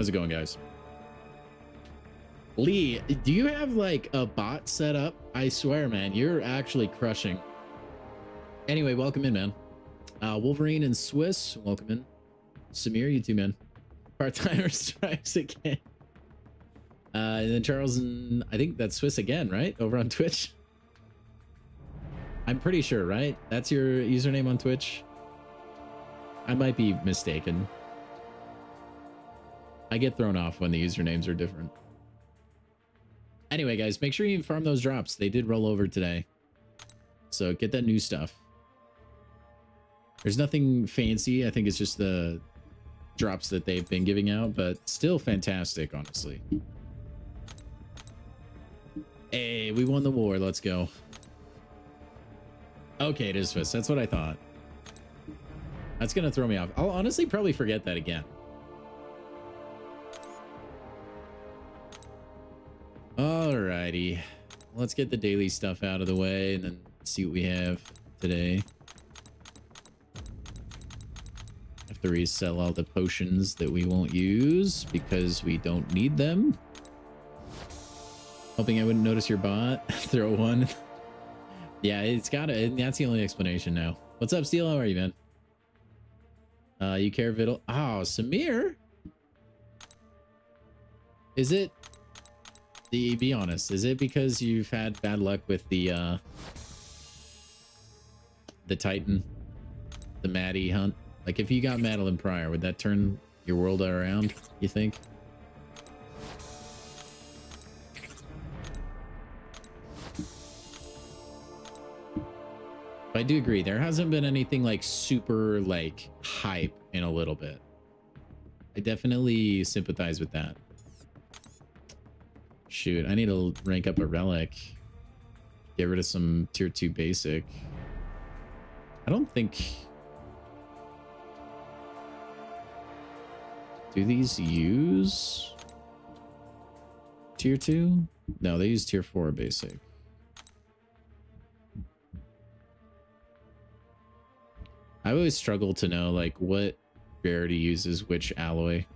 How's it going, guys? Lee, do you have like a bot set up? I swear, man, you're actually crushing. Anyway, welcome in, man. Wolverine and Swiss, welcome in. Samir, you too, man. Part-timer strikes again. And then Charles and I think that's Swiss again, right? Over on Twitch. I'm pretty sure, right? That's your username on Twitch. I might be mistaken. I get thrown off when the usernames are different. Anyway, guys, make sure you farm those drops. They did roll over today. So get that new stuff. There's nothing fancy. I think it's just the drops that they've been giving out, but still fantastic, honestly. Hey, we won the war. Let's go. Okay, it is Swiss. That's what I thought. That's going to throw me off. I'll honestly probably forget that again. Alrighty. Let's get the daily stuff out of the way and then see what we have today. Have to resell all the potions that we won't use because we don't need them. Hoping I wouldn't notice your bot. Throw one. Yeah, it's gotta. That's the only explanation now. What's up, Steel? How are you, man? You care, Viddle? Oh, Samir. Is it? Be honest. Is it because you've had bad luck with the Titan, the Maddie hunt? Like, if you got Madeline Pryor, would that turn your world around? You think? I do agree. There hasn't been anything like super like hype in a little bit. I definitely sympathize with that. Shoot, I need to rank up a relic. Get rid of some tier 2 basic. I don't think... Do these use tier 2? No, they use tier 4 basic. I always struggle to know like what rarity uses which alloy.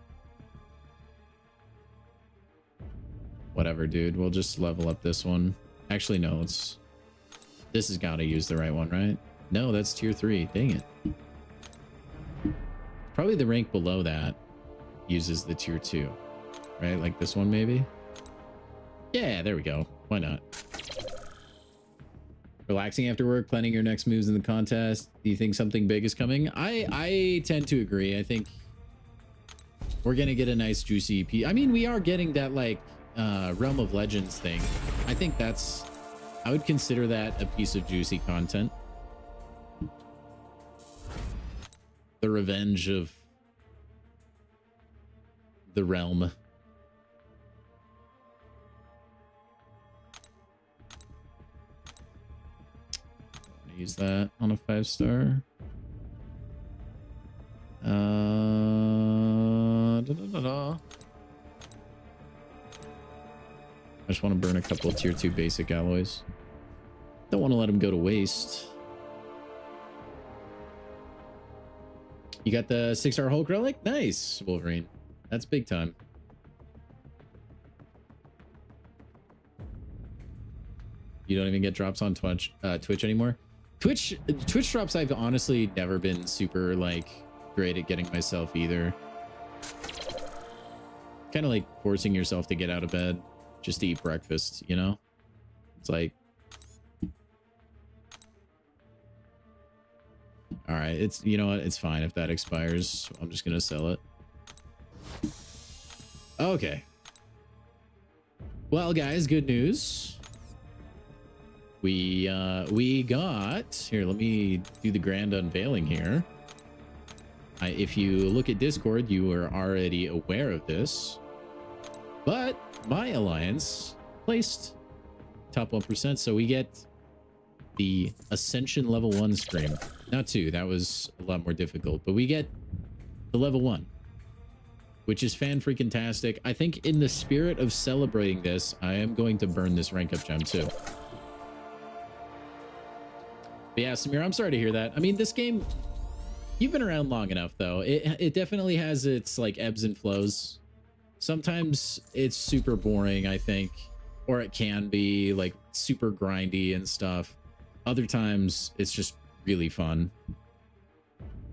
Whatever, dude. We'll just level up this one. Actually, no. This has got to use the right one, right? No, that's tier 3. Dang it. Probably the rank below that uses the tier 2, right? Like this one, maybe? Yeah, there we go. Why not? Relaxing after work, planning your next moves in the contest. Do you think something big is coming? I tend to agree. I think we're going to get a nice juicy piece. I mean, we are getting that like Realm of Legends thing. I think that's... I would consider that a piece of juicy content. The revenge of the realm. Use that on a 5-star. I just want to burn a couple of tier 2 basic alloys. Don't want to let them go to waste. You got the 6-star Hulk relic? Nice, Wolverine. That's big time. You don't even get drops on Twitch anymore? Twitch drops I've honestly never been super like great at getting myself either. Kind of like forcing yourself to get out of bed just to eat breakfast, you know? It's like, all right, it's, you know what? It's fine if that expires. I'm just going to sell it. Okay. Well, guys, good news. We got here. Let me do the grand unveiling here. If you look at Discord, you are already aware of this, but my alliance placed top 1%, so we get the Ascension level 1 scream. Not 2, that was a lot more difficult, but we get the level 1, which is fan-freaking-tastic. I think in the spirit of celebrating this, I am going to burn this rank up gem too. But yeah, Samir, I'm sorry to hear that. I mean, this game, you've been around long enough, though. It definitely has its like ebbs and flows. Sometimes it's super boring, I think, or it can be like super grindy and stuff. Other times it's just really fun.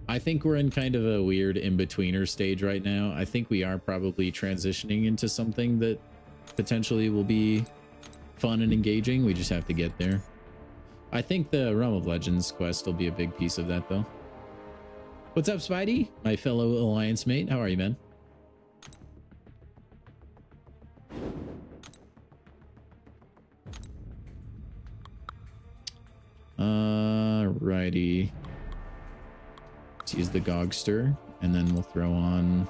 I think we're in kind of a weird in-betweener stage right now. I think we are probably transitioning into something that potentially will be fun and engaging. We just have to get there. I think the Realm of Legends quest will be a big piece of that, though. What's up, Spidey? My fellow Alliance mate. How are you, man? Alrighty. Let's use the Gogster, and then we'll throw on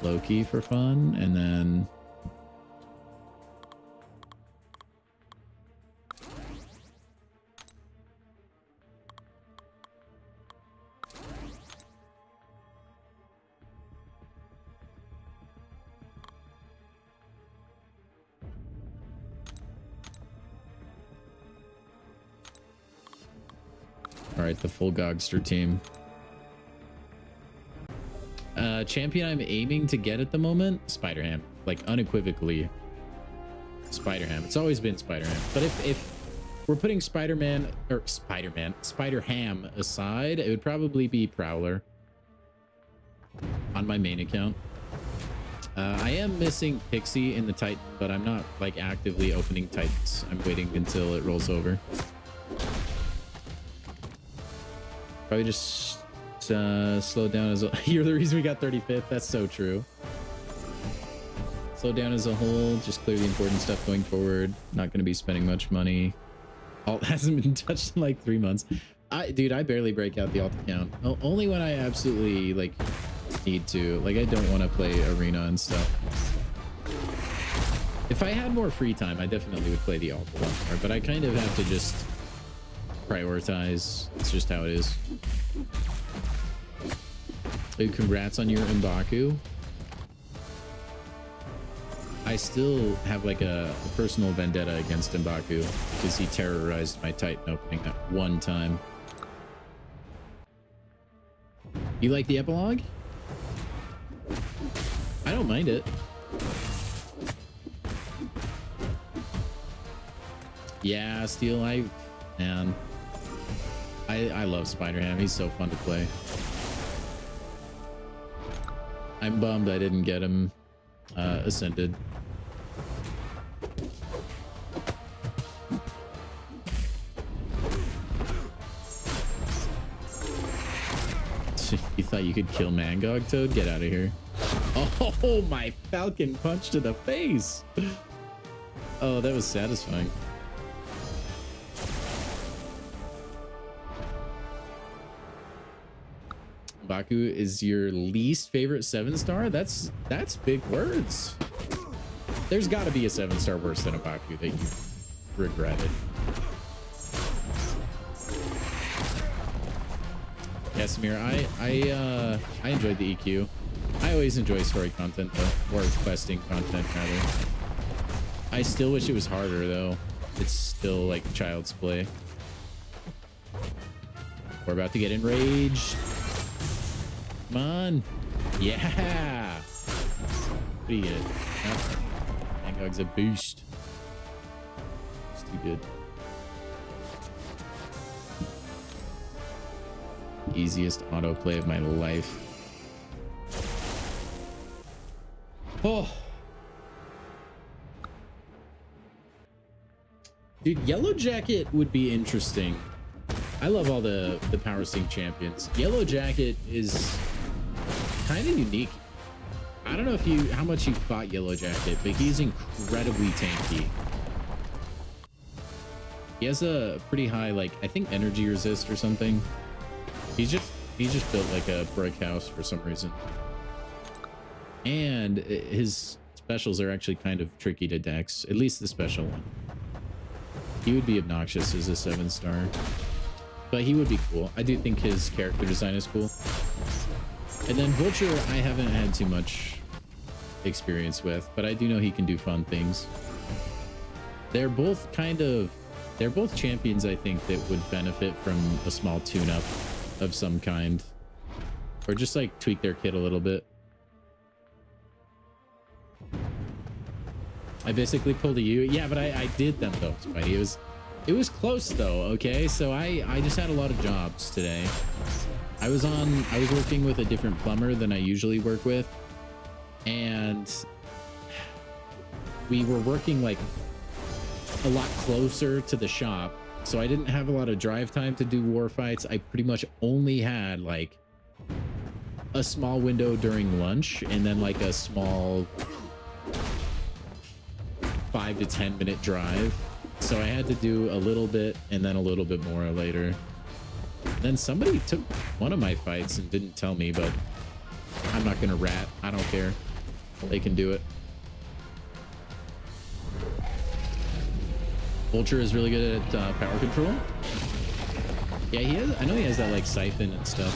Loki for fun, and then all right, the full Gogster team. Champion I'm aiming to get at the moment, Spider-Ham. Like, unequivocally, Spider-Ham. It's always been Spider-Ham. But if we're putting Spider-Ham aside, it would probably be Prowler on my main account. I am missing Pixie in the Titan, but I'm not, like, actively opening Titans. I'm waiting until it rolls over. Probably just slow down as a you're the reason we got 35th. That's so true. Slow down as a whole, just clear the important stuff going forward. Not going to be spending much money. Alt hasn't been touched in like 3 months. Dude, I barely break out the alt account. Only when I absolutely like need to. Like, I don't want to play arena and stuff. If I had more free time, I definitely would play the alt a lot more, but I kind of have to just prioritize. It's just how it is. Hey, congrats on your M'Baku. I still have like a personal vendetta against M'Baku because he terrorized my Titan opening that one time. You like the epilogue? I don't mind it. Yeah, Steel, man, I love Spider-Ham. He's so fun to play. I'm bummed I didn't get him ascended. You thought you could kill Mangog, Toad? Get out of here. Oh, my Falcon punch to the face. Oh, that was satisfying. M'Baku is your least favorite 7-star? That's big words. There's got to be a 7-star worse than M'Baku that you regretted. Yes, Samir, I enjoyed the EQ. I always enjoy story content though, or questing content rather. I still wish it was harder though. It's still like child's play. We're about to get enraged. Come on. Yeah. What do you get? Mangog's a boost. It's too good. Easiest autoplay of my life. Oh. Dude, Yellow Jacket would be interesting. I love all the Power Sync champions. Yellow Jacket is kind of unique. I don't know if how much you fought Yellow Jacket, but he's incredibly tanky. He has a pretty high, like, I think energy resist or something. He's just built like a brick house for some reason. And his specials are actually kind of tricky to dex, at least the special one. He would be obnoxious as a 7-star, but he would be cool. I do think his character design is cool. And then Vulture, I haven't had too much experience with, but I do know he can do fun things. They're both champions, I think, that would benefit from a small tune-up of some kind, or just like tweak their kit a little bit. I basically pulled a U. Yeah, but I did them though, Spidey. It was close though, okay? So I just had a lot of jobs today. I was working with a different plumber than I usually work with. And we were working like a lot closer to the shop. So I didn't have a lot of drive time to do war fights. I pretty much only had like a small window during lunch and then like a small 5 to 10 minute drive. So I had to do a little bit and then a little bit more later. Then somebody took one of my fights and didn't tell me, but I'm not gonna rat. I don't care. They can do it. Vulture is really good at power control. Yeah, he has. I know he has that like siphon and stuff.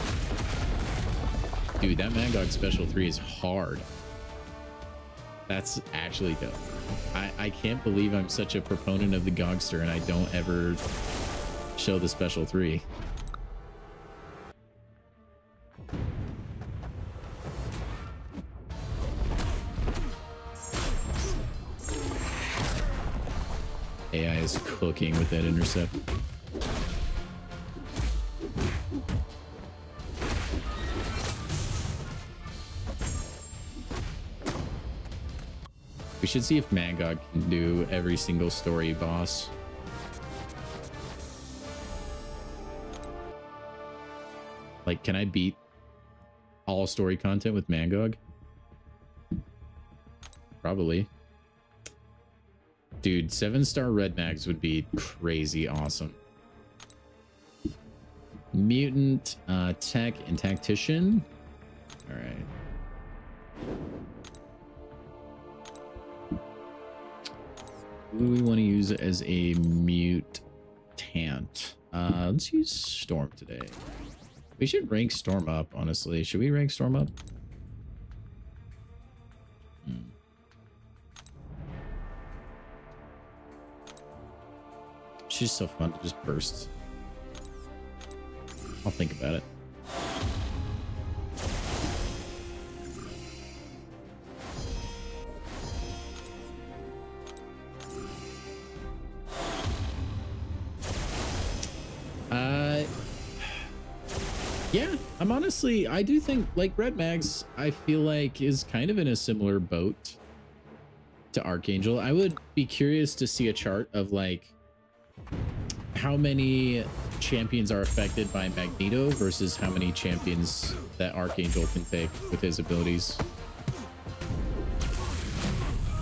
Dude, that MCOC special 3 is hard. That's actually dope. I can't believe I'm such a proponent of the Gogster and I don't ever show the special 3. AI is cooking with that intercept. We should see if MCOC can do every single story boss. Like, can I beat all story content with MCOC? Probably. Dude, 7-star red mags would be crazy awesome. Mutant, tech, and tactician. All right. Who do we want to use as a mutant? Let's use Storm today. We should rank Storm up, honestly. Should we rank Storm up? She's so fun to just burst. I'll think about it. Yeah, I'm honestly, I do think like Red Mags, I feel like is kind of in a similar boat to Archangel. I would be curious to see a chart of like how many champions are affected by Magneto versus how many champions that Archangel can take with his abilities.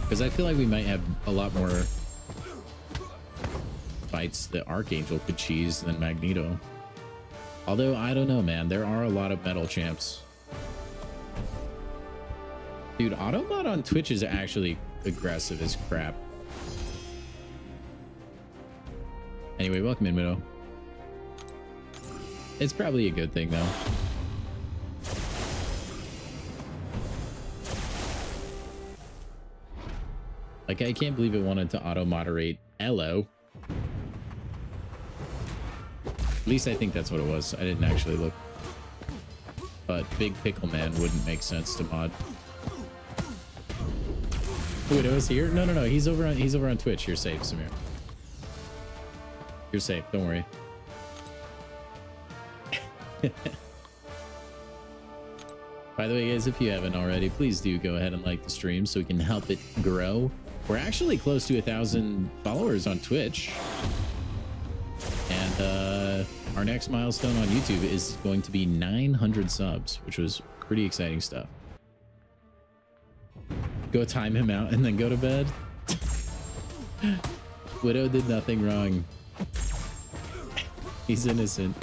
Because I feel like we might have a lot more fights that Archangel could cheese than Magneto. Although, I don't know, man. There are a lot of metal champs. Dude, Autobot on Twitch is actually aggressive as crap. Anyway, welcome in, Mido. It's probably a good thing, though. Like, I can't believe it wanted to auto-moderate Elo. At least I think that's what it was. I didn't actually look. But Big Pickle Man wouldn't make sense to mod. Widow's here? No. He's over on Twitch. You're safe, Samir. You're safe. Don't worry. By the way, guys, if you haven't already, please do go ahead and like the stream so we can help it grow. We're actually close to 1,000 followers on Twitch. And our next milestone on YouTube is going to be 900 subs, which was pretty exciting stuff. Go time him out and then go to bed. Widow did nothing wrong. He's innocent.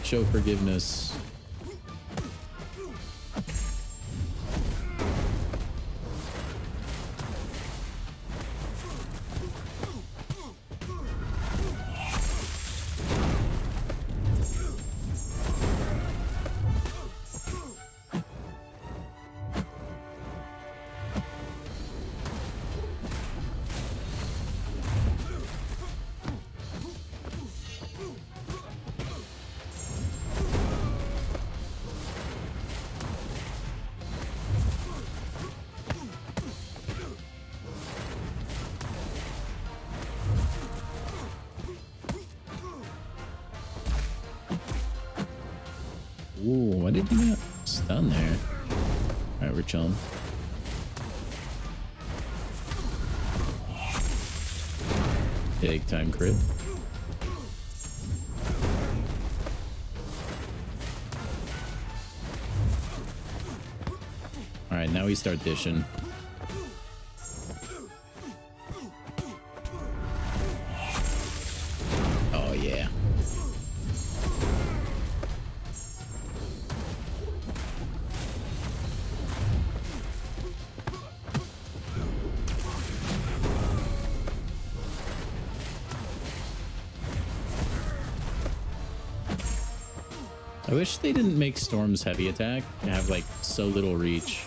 Show forgiveness. Ooh, why did you not stun there? All right, we're chilling. Big time crit. All right, now we start dishing. Oh yeah. I wish they didn't make Storm's heavy attack have like so little reach.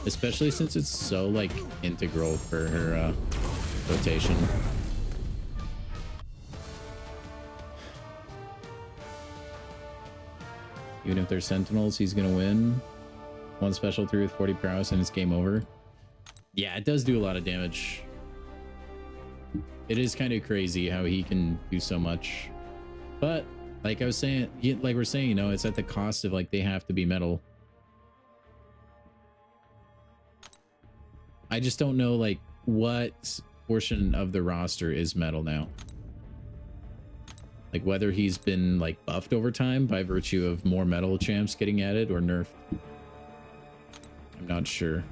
Especially since it's so like integral for her rotation. Even if they're sentinels, he's gonna win. One special 3 with 40 prowess and it's game over. Yeah, it does do a lot of damage. It is kind of crazy how he can do so much. But like I was saying, like we're saying, you know, it's at the cost of like they have to be metal. I just don't know like what portion of the roster is metal now. Like whether he's been like buffed over time by virtue of more metal champs getting added or nerfed. I'm not sure.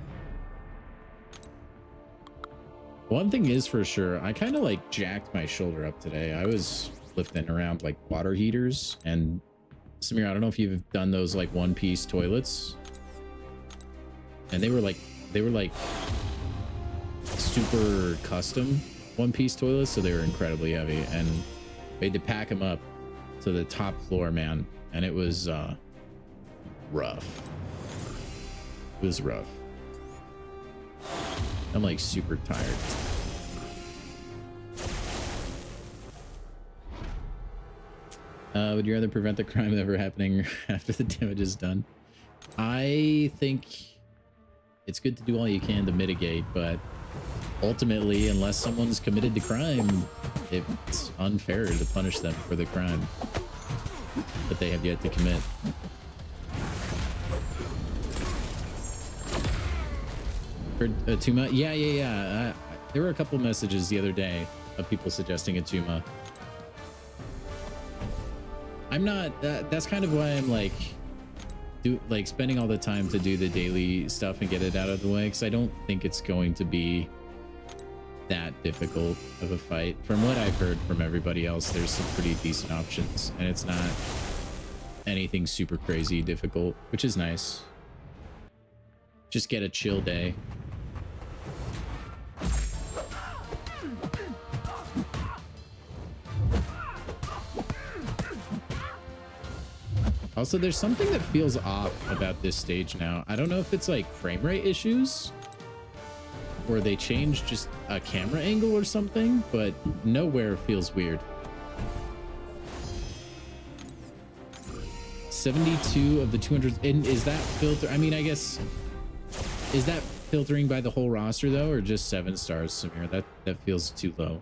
One thing is for sure, I kind of like jacked my shoulder up today. I was lifting around like water heaters, and Samir, I don't know if you've done those like one-piece toilets. And they were like super custom one-piece toilets, so they were incredibly heavy, and we had to pack them up to the top floor, man, and it was rough. It was rough. I'm like super tired. Would you rather prevent the crime ever happening after the damage is done? I think it's good to do all you can to mitigate, but ultimately, unless someone's committed the crime, it's unfair to punish them for the crime that they have yet to commit. For Atuma? Yeah. There were a couple messages the other day of people suggesting Atuma. I'm not, that's kind of why I'm like spending all the time to do the daily stuff and get it out of the way, because I don't think it's going to be that difficult of a fight. From what I've heard from everybody else, there's some pretty decent options, and it's not anything super crazy difficult, which is nice. Just get a chill day. Also, there's something that feels off about this stage now. I don't know if it's like frame rate issues or they changed just a camera angle or something, but nowhere feels weird. 72 of the 200. And is that filter? I mean, I guess, is that filtering by the whole roster though, or just 7 stars, Samir? That feels too low.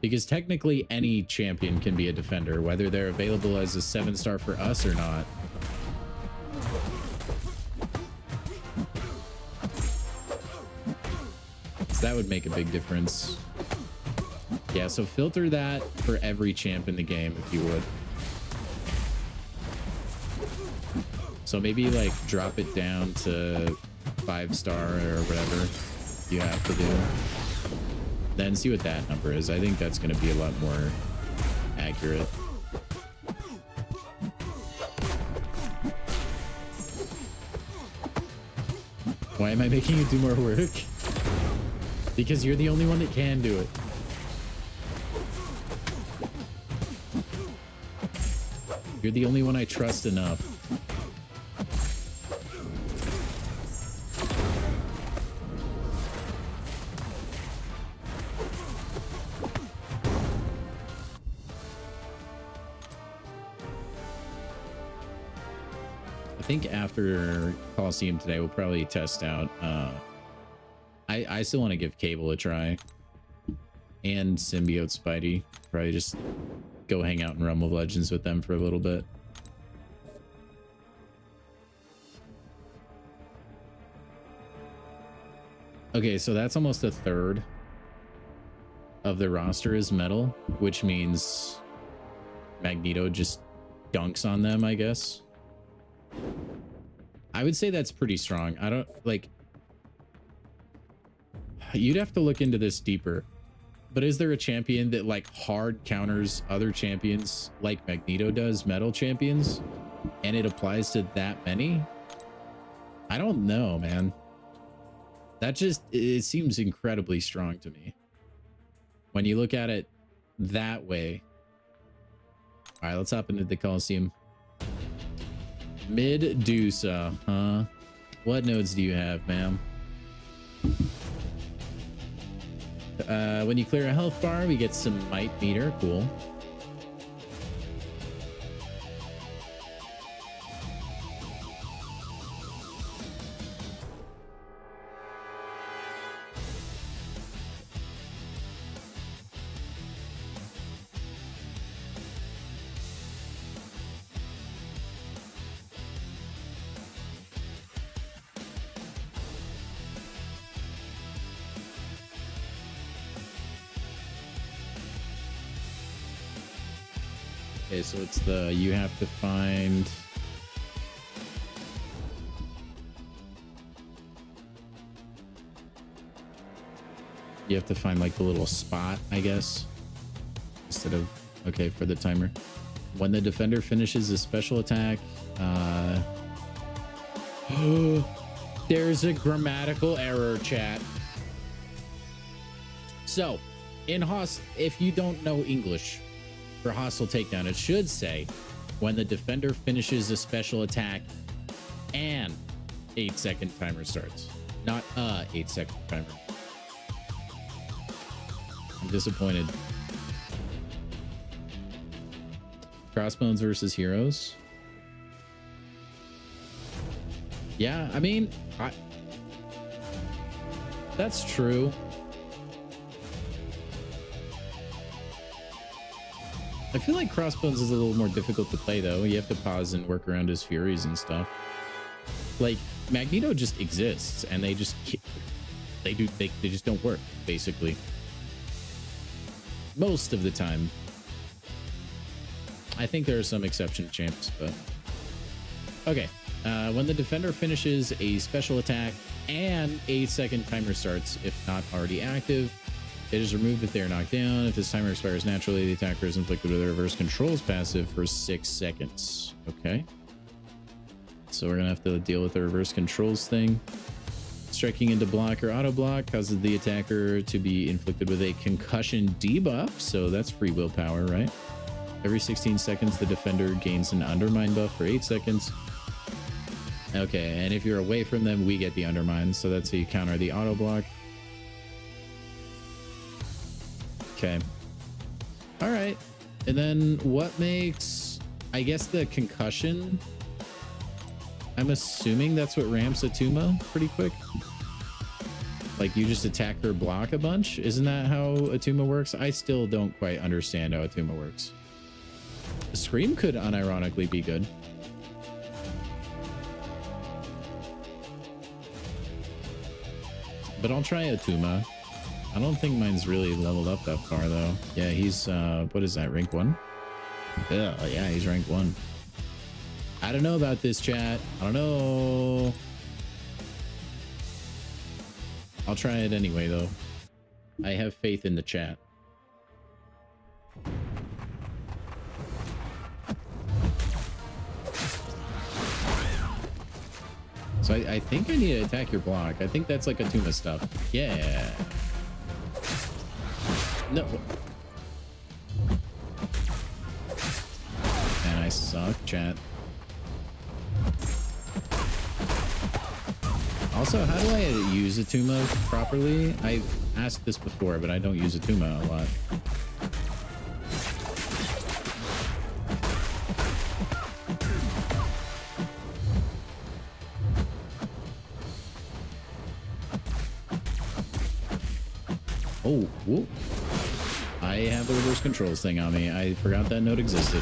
Because technically any champion can be a defender, whether they're available as a 7-star for us or not. So that would make a big difference. Yeah, so filter that for every champ in the game if you would. So maybe like drop it down to 5-star or whatever you have to do. Then see what that number is. I think that's going to be a lot more accurate. Why am I making you do more work? Because you're the only one that can do it. You're the only one I trust enough. I think after Coliseum today, we'll probably test out. I still want to give Cable a try, and Symbiote Spidey. Probably just go hang out in Realm of Legends with them for a little bit. Okay, so that's almost a third of the roster is metal, which means Magneto just dunks on them, I guess. I would say that's pretty strong. I don't like, you'd have to look into this deeper, but is there a champion that like hard counters other champions like Magneto does metal champions, and it applies to that many? I don't know, man. That just, it seems incredibly strong to me when you look at it that way. All right, let's hop into the Coliseum. Medusa, huh? What nodes do you have, ma'am? When you clear a health bar, we get some might meter. Cool. Okay, so it's the, you have to find, you have to find like the little spot, I guess, instead of, okay, for the timer. When the defender finishes a special attack, there's a grammatical error, chat. So in if you don't know English, for hostile takedown, it should say when the defender finishes a special attack and 8-second timer starts, not a 8-second timer. I'm disappointed. Crossbones versus heroes. Yeah, I mean, that's true. I feel like Crossbones is a little more difficult to play, though. You have to pause and work around his furies and stuff. Like, Magneto just exists, and they just they just don't work, basically. Most of the time. I think there are some exception champs, but okay. When the defender finishes a special attack and 8-second timer starts, if not already active, it is removed if they are knocked down. If this timer expires naturally, the attacker is inflicted with a reverse controls passive for 6 seconds. Okay. So we're going to have to deal with the reverse controls thing. Striking into block or auto block causes the attacker to be inflicted with a concussion debuff. So that's free willpower, right? Every 16 seconds, the defender gains an undermine buff for 8 seconds. Okay, and if you're away from them, we get the undermine. So that's how you counter the auto block. Okay. All right. And then what makes, I guess, the concussion? I'm assuming that's what ramps Atuma pretty quick. Like, you just attack her block a bunch? Isn't that how Atuma works? I still don't quite understand how Atuma works. Scream could unironically be good. But I'll try Atuma. I don't think mine's really leveled up that far, though. Yeah, he's, what is that, rank 1? Yeah, he's rank 1. I don't know about this, chat. I don't know. I'll try it anyway, though. I have faith in the chat. So I think I need to attack your block. I think that's like Atuma stuff. Yeah. No. Man, I suck, chat. Also, how do I use Atuma properly? I've asked this before, but I don't use Atuma a lot. Oh, whoop. I have the reverse controls thing on me. I forgot that note existed.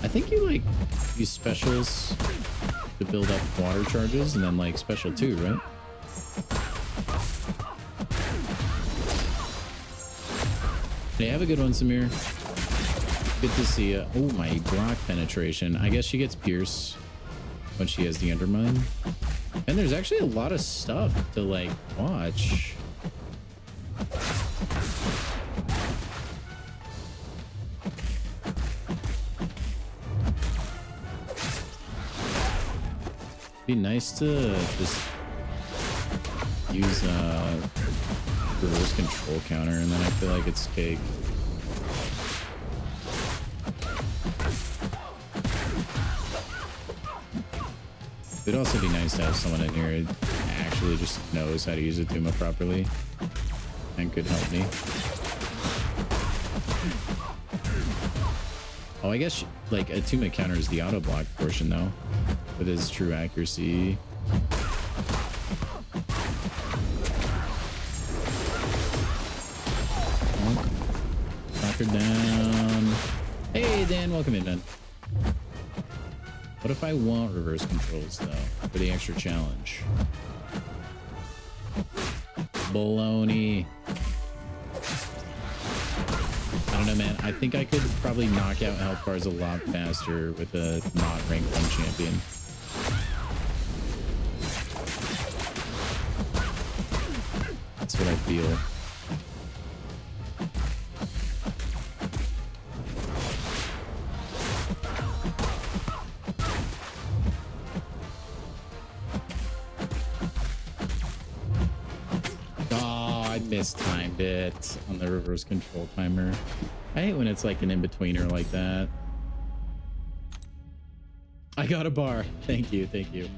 I think you like use specials to build up water charges and then like special 2, right? Hey, have a good one, Samir. Good to see you. Oh, my block penetration. I guess she gets Pierce when she has the Undermine. And there's actually a lot of stuff to like watch. Be nice to just use reverse control counter, and then I feel like it's cake. It'd also be nice to have someone in here who actually just knows how to use a Tuma properly and could help me. Oh, I guess like a Tuma counters the auto block portion though, with his true accuracy. Knock her down. Hey Dan, welcome in, man. What if I want reverse controls though for the extra challenge? Baloney. I don't know, man. I think I could probably knock out health bars a lot faster with a not rank 1 champion. That's what I feel. Mistimed it on the reverse control timer. I hate when it's like an in-betweener like that. I got a bar. Thank you, thank you.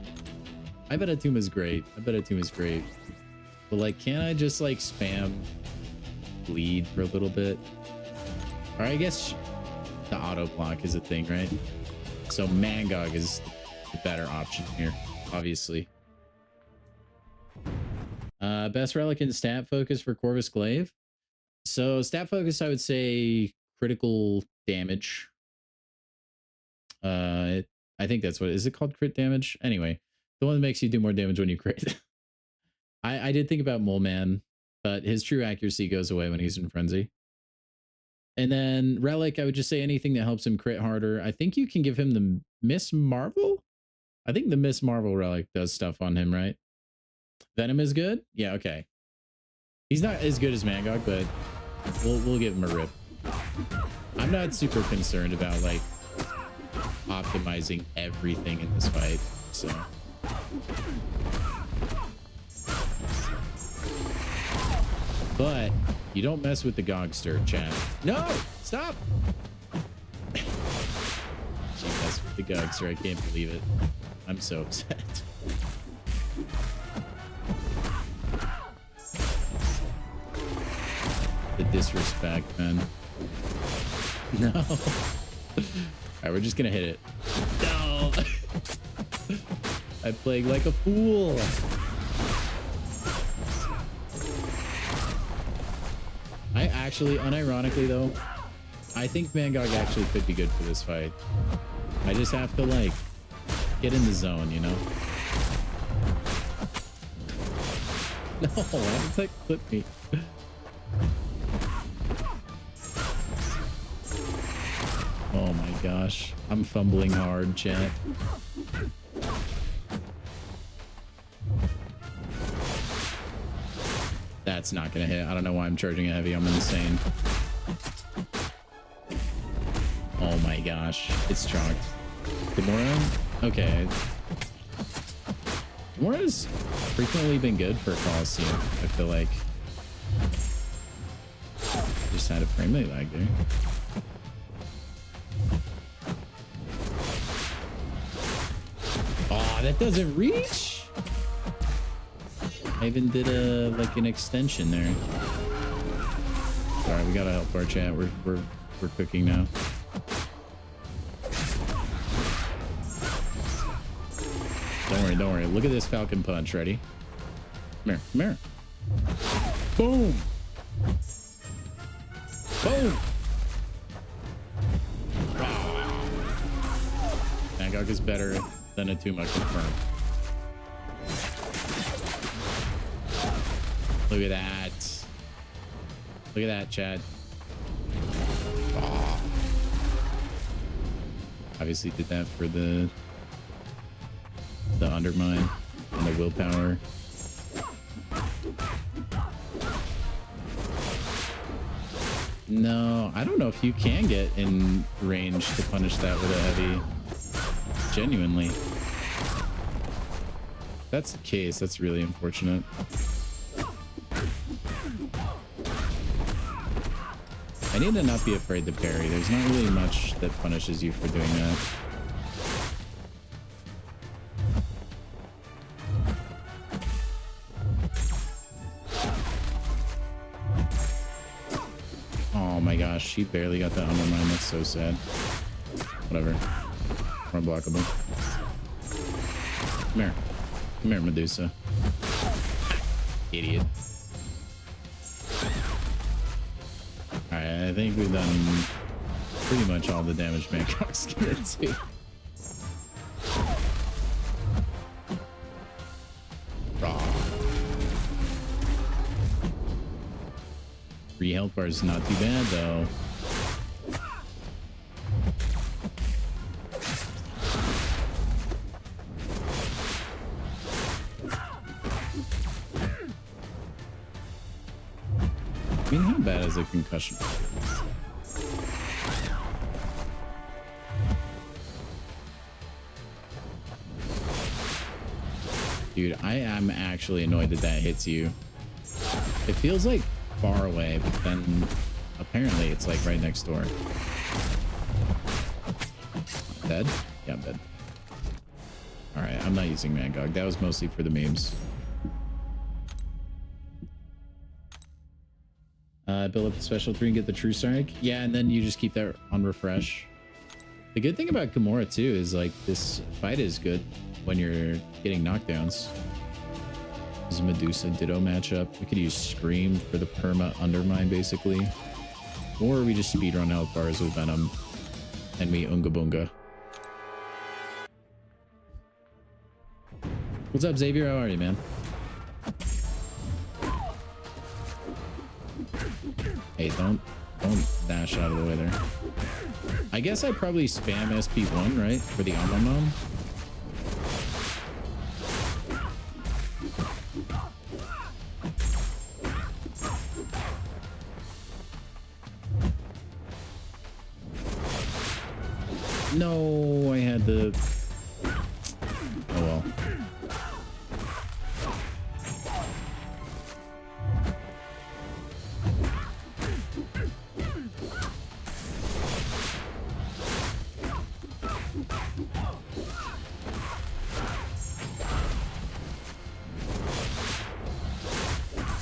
I bet Atuma's great. I bet Atuma's great. But like, can't I just like spam bleed for a little bit? Or I guess the auto block is a thing, right? So Mangog is the better option here, obviously. Best relic in stat focus for Corvus Glaive. So stat focus, I would say critical damage. I think that's what is it called, crit damage? Anyway, the one that makes you do more damage when you crit. I did think about Mole Man, but his true accuracy goes away when he's in frenzy. And then relic, I would just say anything that helps him crit harder. I think you can give him the Miss Marvel. I think the Miss Marvel relic does stuff on him, right? Venom is good? Yeah, okay. He's not as good as Mangog, but we'll give him a rip. I'm not super concerned about like optimizing everything in this fight, so. But you don't mess with the Gogster, chat. No! Stop! She messed with the Gogster, I can't believe it. I'm so upset. The disrespect, man. No. All right, we're just gonna hit it. No. I played like a fool. I actually, unironically though, I think Mangog actually could be good for this fight. I just have to like get in the zone, you know? No, why does that clip me? Oh my gosh, I'm fumbling hard, chat. That's not gonna hit. I don't know why I'm charging it heavy. I'm insane. Oh my gosh, it's chalked. Gamora? Okay. Gamora's frequently been good for Coliseum, I feel like. Just had a frame rate lag there. Oh, that doesn't reach. I even did a like an extension there. All right, we gotta help our chat. We're cooking now. Don't worry. Look at this Falcon Punch. Ready? Come here. Boom. Boom. MCOC is better than a 2 much confirm. Look at that. Look at that, Chad. Oh. Obviously did that for the undermine and the willpower. No, I don't know if you can get in range to punish that with a heavy. Genuinely. If that's the case, that's really unfortunate. I need to not be afraid to parry. There's not really much that punishes you for doing that. Oh my gosh, she barely got that undermine. That's so sad. Whatever. Unblockable. Come here. Come here, Medusa. Idiot. Alright, I think we've done pretty much all the damage MCOC's gonna do. Raw. 3 health bars is not too bad though. I mean, how bad is a concussion? Dude, I am actually annoyed that that hits you. It feels like far away, but then apparently it's like right next door. Dead? Yeah, I'm dead. Alright, I'm not using MCOC. That was mostly for the memes. Build up the special 3 and get the true strike. Yeah, and then you just keep that on refresh. The good thing about Gamora too is like this fight is good when you're getting knockdowns. This is a Medusa Ditto matchup. We could use Scream for the perma undermine basically. Or we just speedrun health bars with Venom and we Unga Bunga. What's up, Xavier? How are you, man? Hey, don't dash out of the way there. I guess I'd probably spam SP1, right? For the Omamam. No, I had the... Oh well.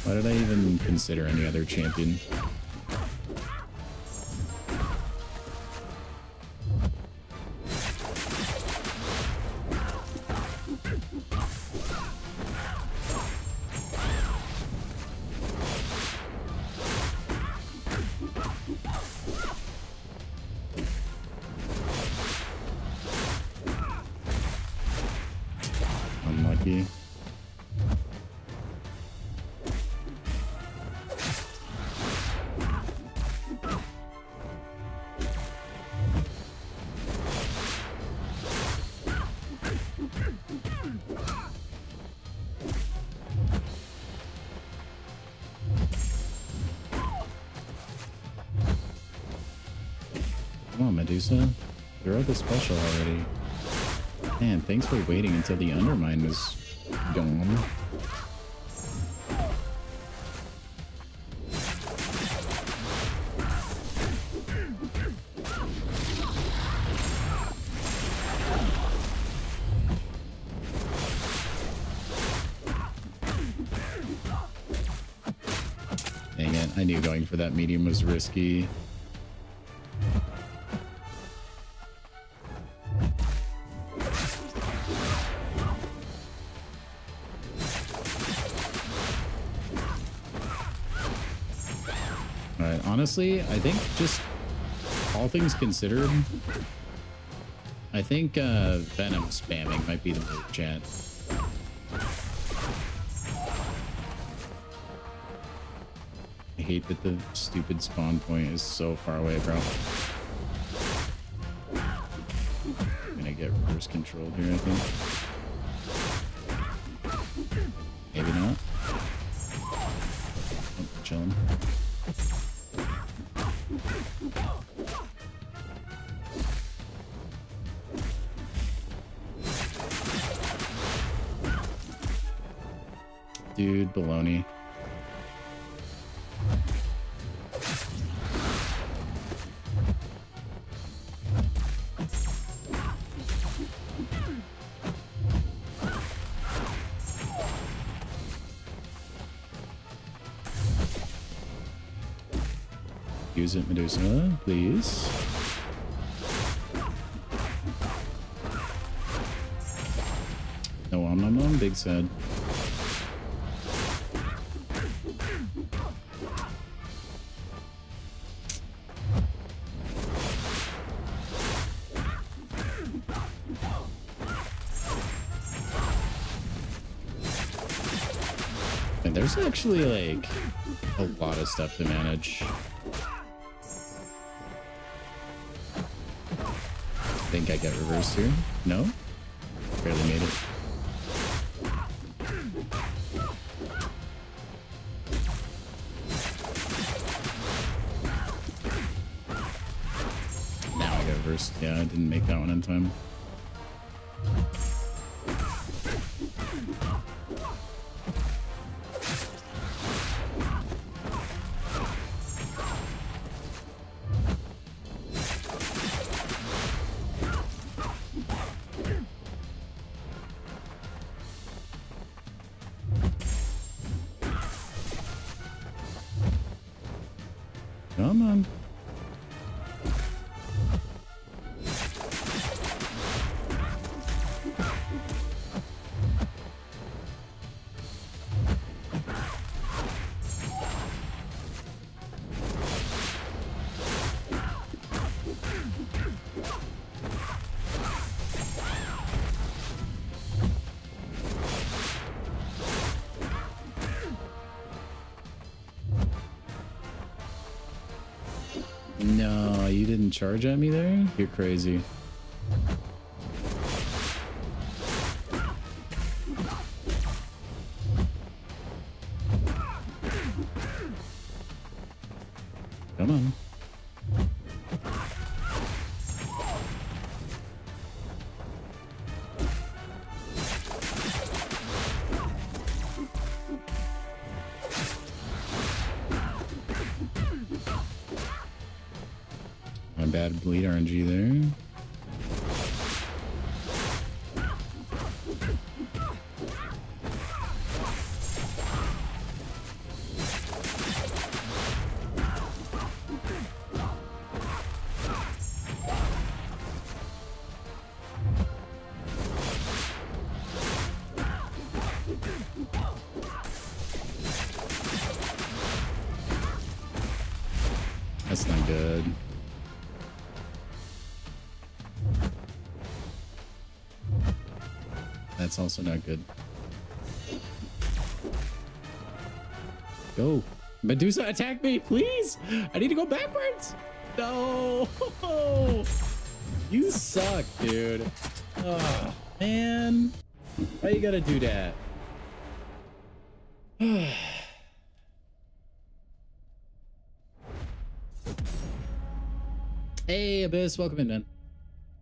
Why did I even consider any other champion? Unlucky. Come on, Medusa. You're at the special already. Man, thanks for waiting until the undermine was gone. Dang it, I knew going for that medium was risky. honestly, I think just all things considered, I think Venom spamming might be the move, chat. I hate that the stupid spawn point is so far away, bro. I'm gonna get reverse controlled here, I think. Maybe not. Oh, chilling. Dude, baloney. Use it, Medusa, please. No om, big sad. And there's actually like a lot of stuff to manage. I think I get reversed here. No? Barely made it. Now I got reversed. Yeah, I didn't make that one in time. Come on. No, you didn't charge at me there? You're crazy. Come on. My bad bleed RNG there. That's not good. That's also not good. Go. Medusa, attack me, please. I need to go backwards. No. You suck, dude. Oh, man. Why you gotta do that? Hey, Abyss, welcome in, man.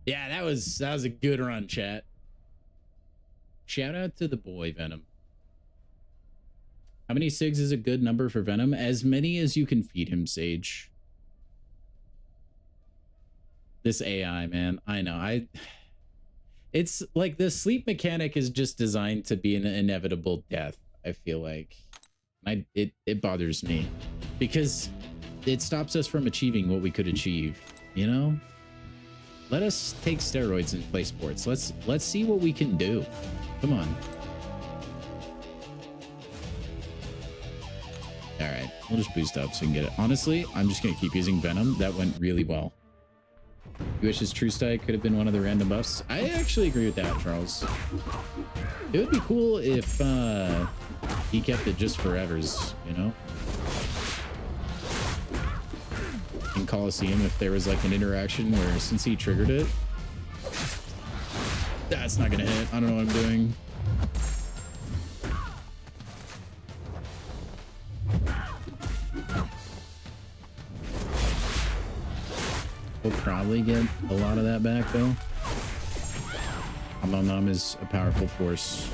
Yeah, that was a good run, chat. Shout out to the boy, Venom. How many SIGs is a good number for Venom? As many as you can feed him, Sage. This AI, man. I know. It's like the sleep mechanic is just designed to be an inevitable death, I feel like. It bothers me because it stops us from achieving what we could achieve, you know? Let us take steroids and play sports. Let's see what we can do. Come on. All right. right, we'll just boost up so we can get it. Honestly, I'm just going to keep using Venom. That went really well. You wish his True Strike could have been one of the random buffs. I actually agree with that, Charles. It would be cool if he kept it just forevers, you know? In Coliseum, if there was like an interaction where since he triggered it, that's not gonna hit. I don't know what I'm doing. We'll probably get a lot of that back though. Kabam is a powerful force.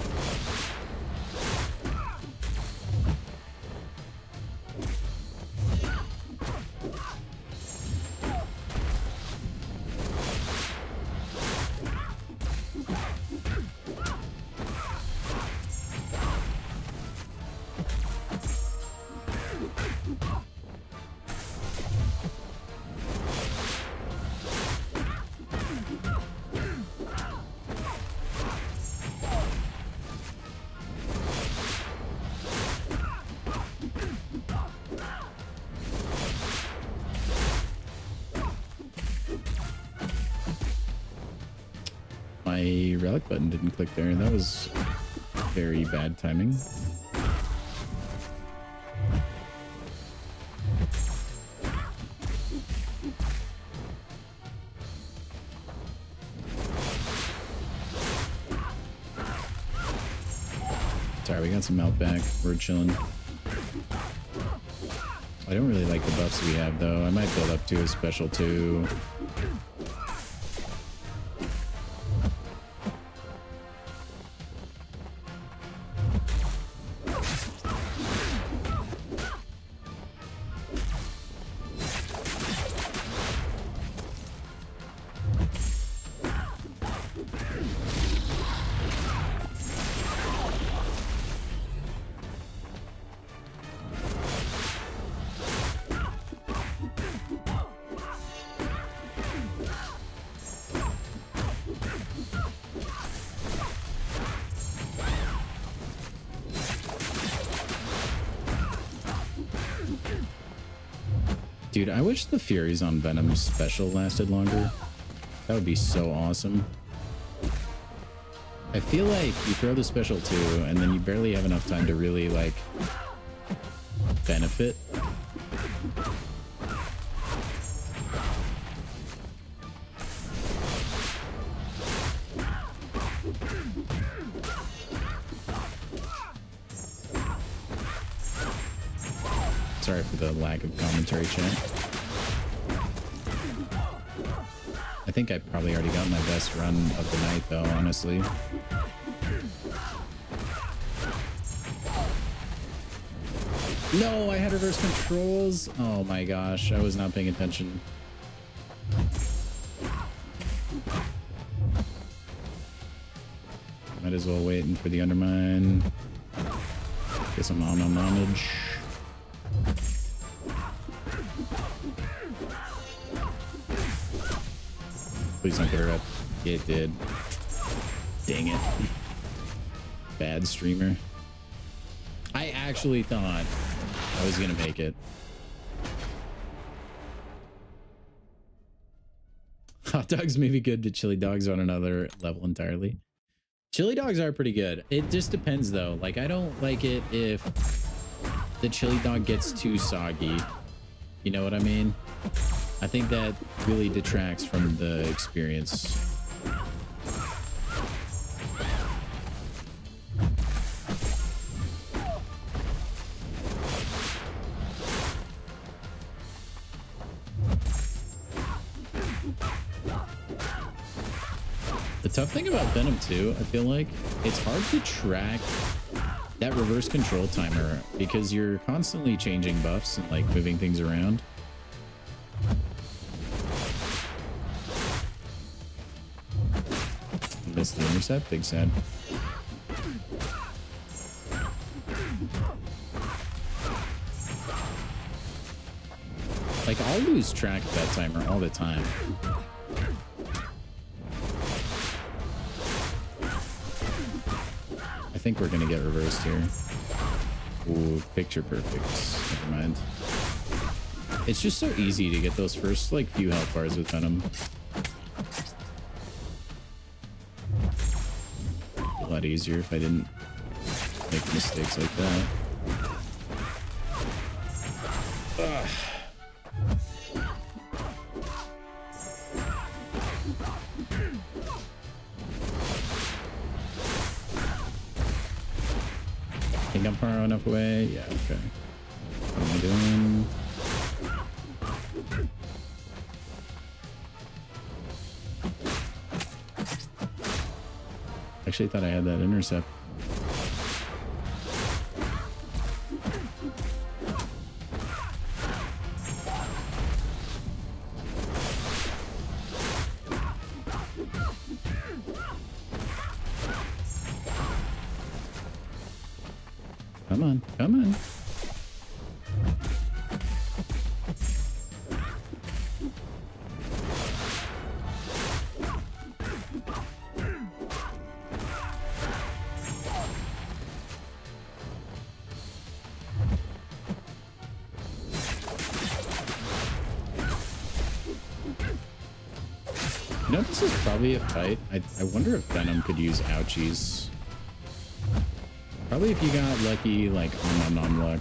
My relic button didn't click there. That was very bad timing. Sorry, we got some melt back. We're chilling. I don't really like the buffs we have though. I might build up to a special 2. Dude, I wish the Furies on Venom special lasted longer. That would be so awesome. I feel like you throw the special 2 and then you barely have enough time to really like benefit. Sorry for the lack of commentary, chat. I think I probably already got my best run of the night, though, honestly. No, I had reverse controls. Oh my gosh, I was not paying attention. Might as well wait for the undermine. Get some damage. Please don't get her up. It did. Dang it. Bad streamer. I actually thought I was gonna make it. Hot dogs may be good, but chili dogs are on another level entirely. Chili dogs are pretty good. It just depends though. Like, I don't like it if the chili dog gets too soggy. You know what I mean? I think that really detracts from the experience. The tough thing about Venom 2, I feel like, it's hard to track that reverse control timer because you're constantly changing buffs and like moving things around. Missed the intercept, big sad. Like, I'll lose track of that timer all the time. I think we're gonna get reversed here. Ooh, picture perfect. Never mind. It's just so easy to get those first like few health bars with Venom. A lot easier if I didn't make mistakes like that. Ugh. Think I'm far enough away? Yeah, okay. What am I doing? Actually thought I had that intercept. Come on, come on. You know, this is probably a fight. I wonder if Venom could use ouchies. Probably if you got lucky, like on luck.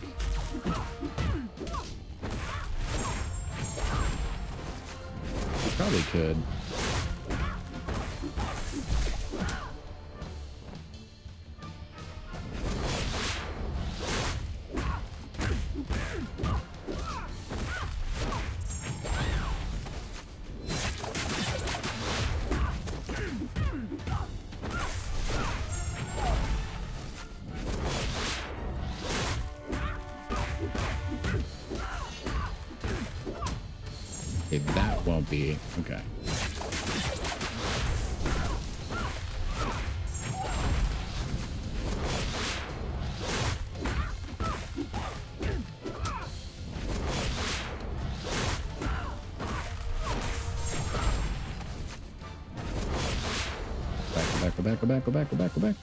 You probably could. Okay, that won't be okay. Go back, go back, go back, go back, go back.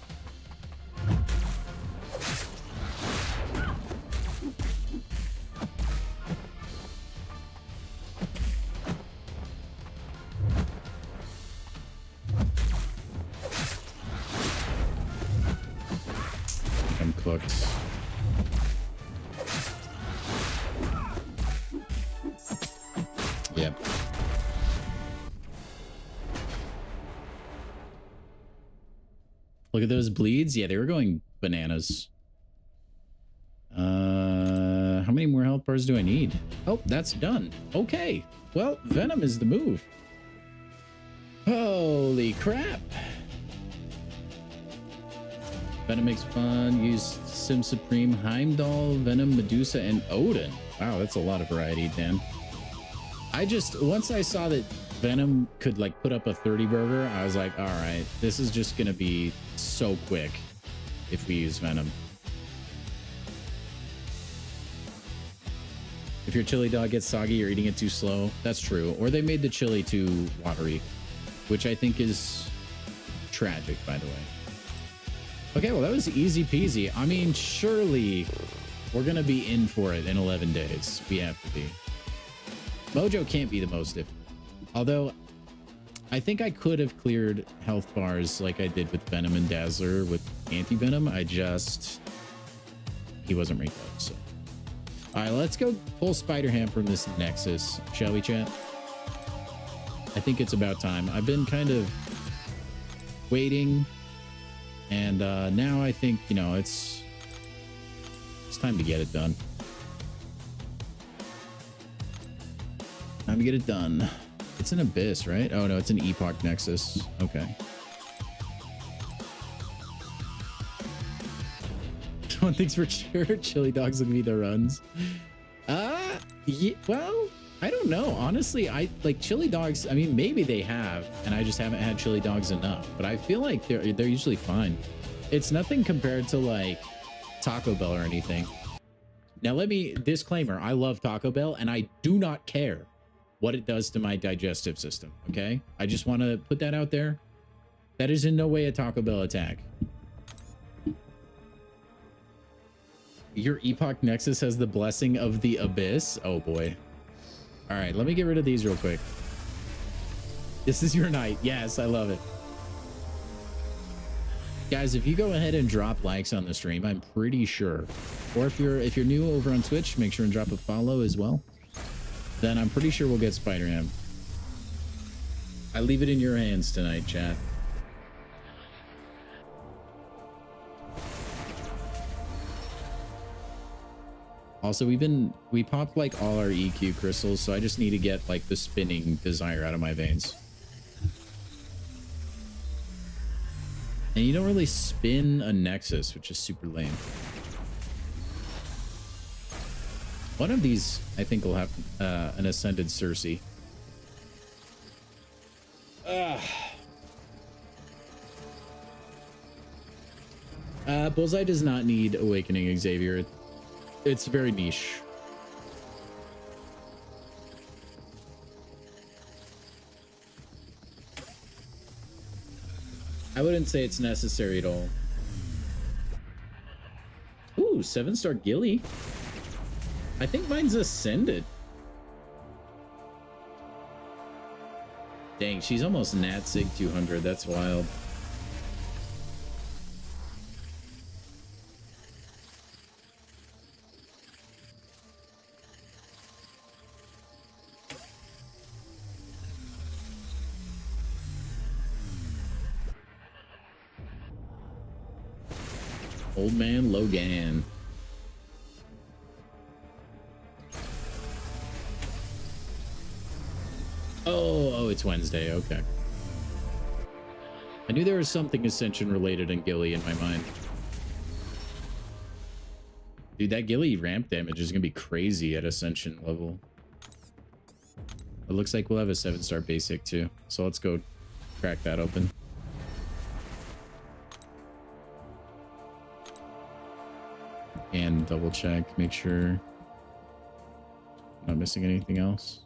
I'm cooked. Yep. Look at those bleeds. Yeah, they were going bananas. How many more health bars do I need? Oh, that's done. Okay. Well, Venom is the move. Holy crap. Venom makes fun. Use Sim Supreme, Heimdall, Venom, Medusa, and Odin. Wow, that's a lot of variety, Dan. Once I saw that Venom could like put up a 30 burger, I was like, all right, this is just gonna be so quick if we use Venom. If your chili dog gets soggy, you're eating it too slow. That's true. Or they made the chili too watery, which I think is tragic, by the way. Okay, well, that was easy peasy. I mean, surely we're gonna be in for it in 11 days. We have to be. Mojo can't be the most difficult. Although, I think I could have cleared health bars like I did with Venom and Dazzler with Anti-Venom. He wasn't recalled, so. All right, let's go pull Spider-Ham from this Nexus, shall we, chat? I think it's about time. I've been kind of waiting, and now I think, you know, it's time to get it done. Time to get it done. It's an Abyss, right? Oh, no, it's an Epoch Nexus. Okay. One thing's for sure, chili dogs will be the runs. Yeah, well, I don't know. Honestly, I like chili dogs. I mean, maybe they have, and I just haven't had chili dogs enough. But I feel like they're usually fine. It's nothing compared to like Taco Bell or anything. Now, disclaimer, I love Taco Bell, and I do not care what it does to my digestive system, okay? I just want to put that out there. That is in no way a Taco Bell attack. Your Epoch Nexus has the blessing of the abyss. Oh boy. All right, let me get rid of these real quick. This is your night. Yes, I love it. Guys, if you go ahead and drop likes on the stream, I'm pretty sure, or if you're new over on Twitch, make sure and drop a follow as well. Then I'm pretty sure we'll get Spider-Man. I leave it in your hands tonight, chat. Also, we popped like all our EQ crystals, so I just need to get like the spinning desire out of my veins. And you don't really spin a Nexus, which is super lame. One of these, I think, will have an Ascended Cersei. Bullseye does not need Awakening Xavier. It's very niche. I wouldn't say it's necessary at all. Ooh, 7-star Gilly. I think mine's Ascended. Dang, she's almost Nat Sig 200. That's wild. Old Man Logan. Oh, it's Wednesday. Okay. I knew there was something Ascension related in Gilly in my mind. Dude, that Gilly ramp damage is going to be crazy at Ascension level. It looks like we'll have a 7-star basic too. So let's go crack that open. And double check, make sure I'm not missing anything else.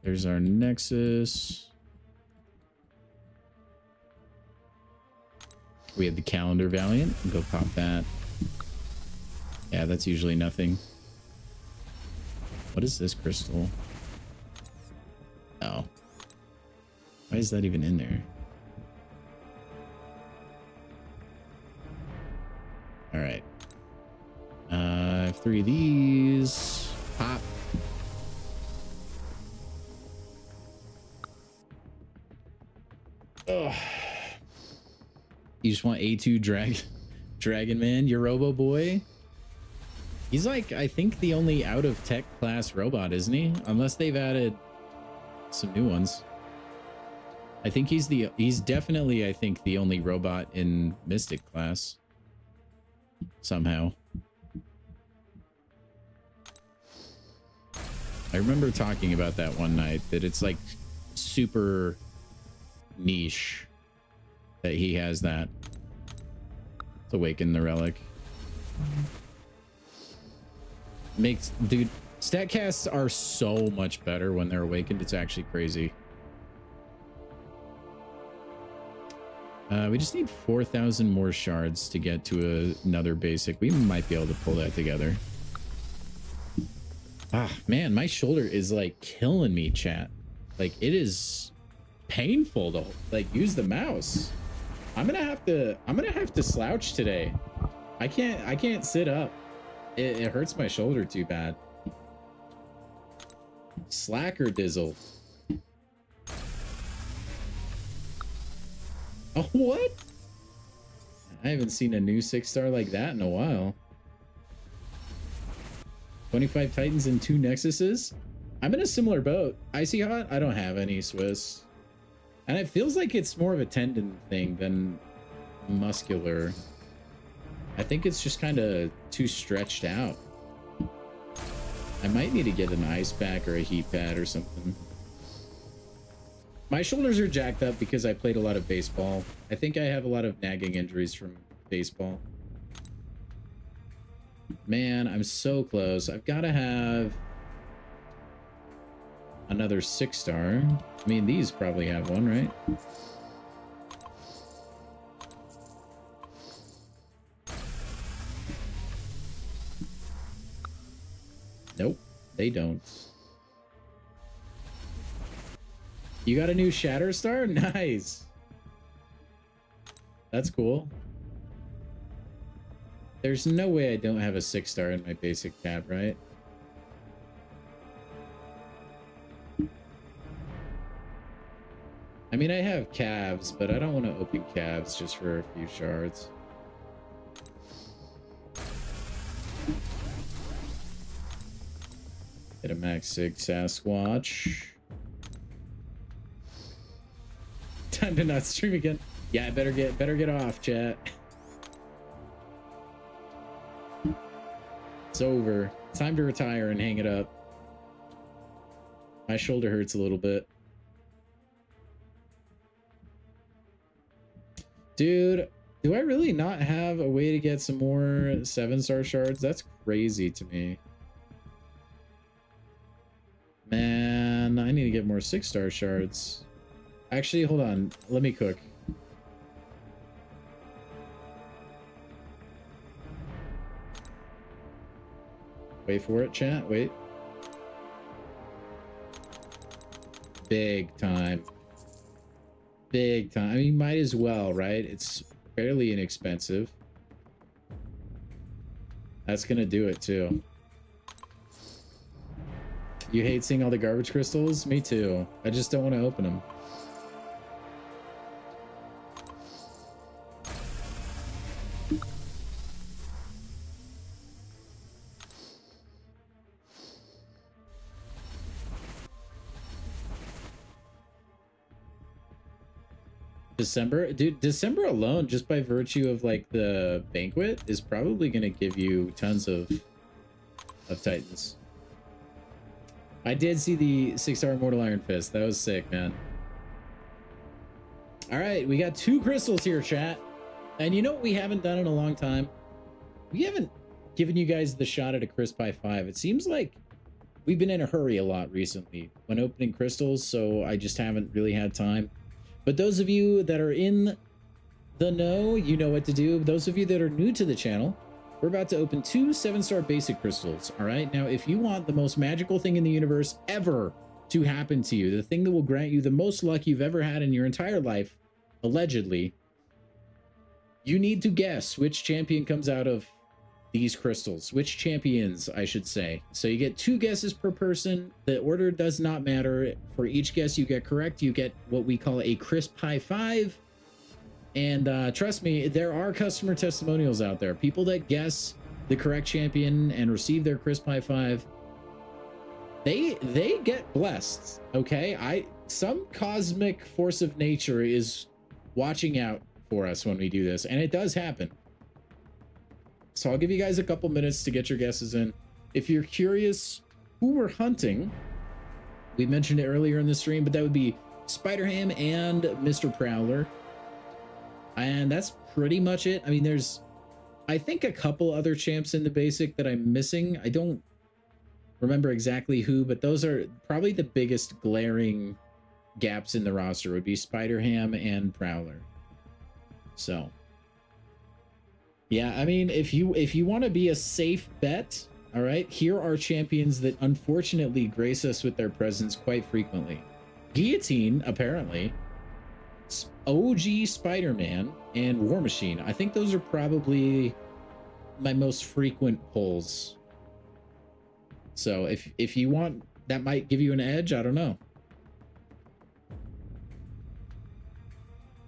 There's our Nexus. We have the Calendar Valiant. Go pop that. Yeah, that's usually nothing. What is this crystal? Oh. Why is that even in there? All right. I have 3 of these. Pop. Ugh. You just want A2 Dragon Man, your Robo Boy? He's like, I think the only out of tech class robot, isn't he? Unless they've added some new ones. I think he's definitely, I think, the only robot in Mystic class. Somehow. I remember talking about that one night, that it's like super niche that he has that. To awaken the relic. Dude, stat casts are so much better when they're awakened. It's actually crazy. We just need 4,000 more shards to get to another basic. We might be able to pull that together. Ah, man, my shoulder is like killing me, chat. Like, it is painful to like use the mouse. I'm gonna have to slouch today. I can't sit up. It hurts my shoulder too bad. Slacker Dizzle. Oh, what? I haven't seen a new 6-star like that in a while. 25 Titans and 2 Nexuses. I'm in a similar boat. Icy Hot, I don't have any Swiss. And it feels like it's more of a tendon thing than muscular. I think it's just kind of too stretched out. I might need to get an ice pack or a heat pad or something. My shoulders are jacked up because I played a lot of baseball. I think I have a lot of nagging injuries from baseball. Man, I'm so close. I've got to have another 6-star. I mean, these probably have one, right? They don't. You got a new Shatter Star? Nice. That's cool. There's no way I don't have a 6-star in my basic tab, right? I mean, I have calves, but I don't want to open calves just for a few shards. Get a max 6 Sasquatch. Time to not stream again. Yeah, I better get off, chat. It's over. It's time to retire and hang it up. My shoulder hurts a little bit. Dude, do I really not have a way to get some more 7-star shards? That's crazy to me. Man, I need to get more 6-star shards. Actually, hold on. Let me cook. Wait for it, chat. Wait. Big time. Big time. I mean, might as well, right? It's fairly inexpensive. That's gonna do it, too. You hate seeing all the garbage crystals? Me too. I just don't want to open them. December, dude, December alone, just by virtue of like the banquet, is probably going to give you tons of titans. I did see the 6-star Immortal Iron Fist. That was sick, man. All right, we got 2 crystals here, chat. And you know what we haven't done in a long time? We haven't given you guys the shot at a Crisp High 5. It seems like we've been in a hurry a lot recently when opening crystals, so I just haven't really had time. But those of you that are in the know, you know what to do. Those of you that are new to the channel, we're about to open 2 7-star basic crystals. All right. Now, if you want the most magical thing in the universe ever to happen to you, the thing that will grant you the most luck you've ever had in your entire life, allegedly, you need to guess which champion comes out of these crystals, which champions, I should say. So you get 2 guesses per person. The order does not matter. For each guess you get correct, you get what we call a crisp high 5. And trust me, there are customer testimonials out there. People that guess the correct champion and receive their crisp high 5, they get blessed. Okay, some cosmic force of nature is watching out for us when we do this, and it does happen. So I'll give you guys a couple minutes to get your guesses in. If you're curious who we're hunting, we mentioned it earlier in the stream, but that would be Spider-Ham and Mr. Prowler. And that's pretty much it. I mean, there's, I think, a couple other champs in the basic that I'm missing. I don't remember exactly who, but those are probably the biggest glaring gaps in the roster would be Spider-Ham and Prowler. So yeah, I mean, if you want to be a safe bet, all right, here are champions that unfortunately grace us with their presence quite frequently. Guillotine, apparently, OG Spider-Man, and War Machine. I think those are probably my most frequent pulls. So if you want, that might give you an edge. I don't know.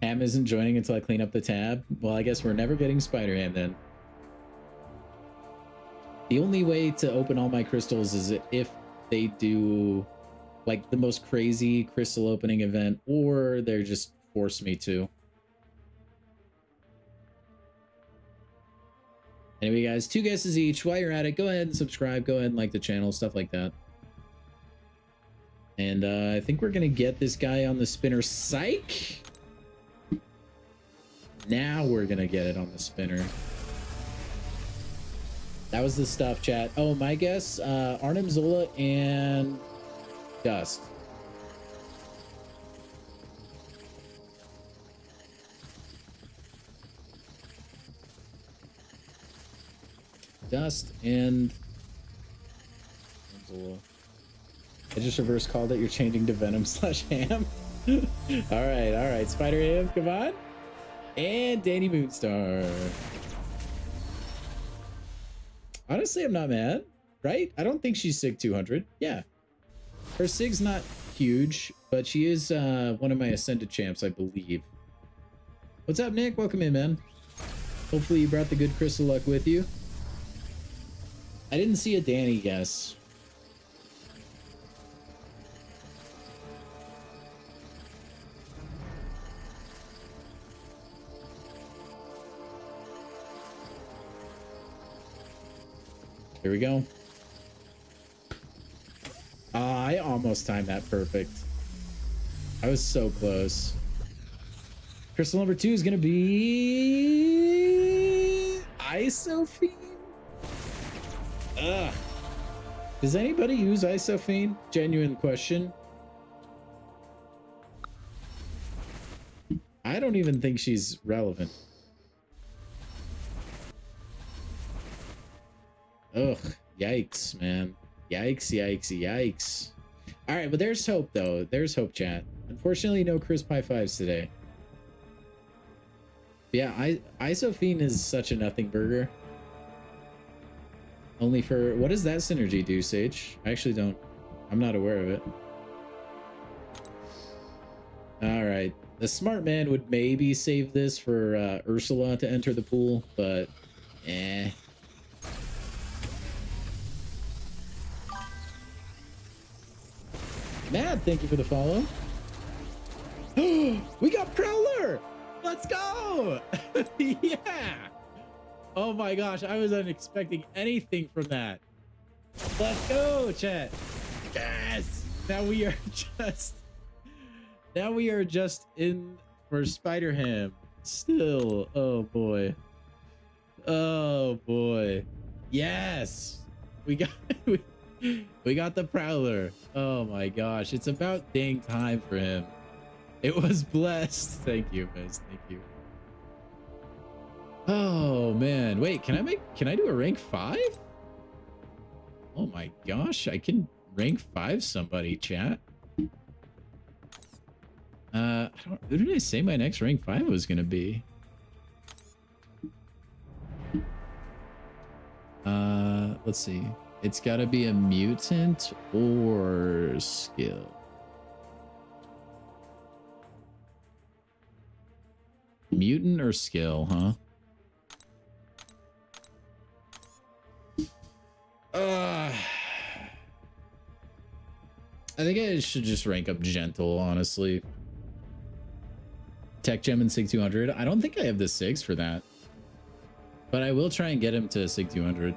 Ham isn't joining until I clean up the tab. Well, I guess we're never getting Spider-Ham then. The only way to open all my crystals is if they do like the most crazy crystal opening event, or they're just force me to. Anyway, guys, 2 guesses each. While you're at it, go ahead and subscribe. Go ahead and like the channel, stuff like that. And I think we're gonna get this guy on the spinner. Psych. Now we're gonna get it on the spinner. That was the stuff, chat. Oh, my guess, Arnim Zola and Dust. Dust and cool. I just reverse called it. You're changing to Venom / Ham. All right. Spider Ham, come on. And Danny Moonstar. Honestly, I'm not mad, right? I don't think she's SIG 200. Yeah. Her SIG's not huge, but she is one of my Ascended champs, I believe. What's up, Nick? Welcome in, man. Hopefully you brought the good crystal luck with you. I didn't see a Danny guess. Here we go. I almost timed that perfect. I was so close. Crystal number 2 is going to be Isophene. Ugh. Does anybody use Isophene? Genuine question. I don't even think she's relevant. Ugh, yikes, man. Yikes. All right, but there's hope, though. There's hope, chat. Unfortunately, no crisp high fives today. But yeah, Isophene is such a nothing burger. Only for... What does that synergy do, Sage? I actually don't... I'm not aware of it. All right. The smart man would maybe save this for Ursula to enter the pool, but... eh... Matt, thank you for the follow. We got Prowler! Let's go! Yeah! Oh my gosh, I wasn't expecting anything from that. Let's go, chat. Yes! Now we are just in for Spider-Ham. Still, oh boy. Oh boy. Yes! We got we got the Prowler. Oh my gosh, it's about dang time for him. It was blessed. Thank you, Miz. Thank you. Oh man, wait, can I do a rank 5? Oh my gosh, I can rank 5 somebody, chat. Who did I say my next rank 5 was gonna be? Let's see. It's got to be a mutant or skill. Mutant or skill, huh? I think I should just rank up gentle, honestly. Tech gem and SIG 200. I don't think I have the SIGs for that, but I will try and get him to SIG 200.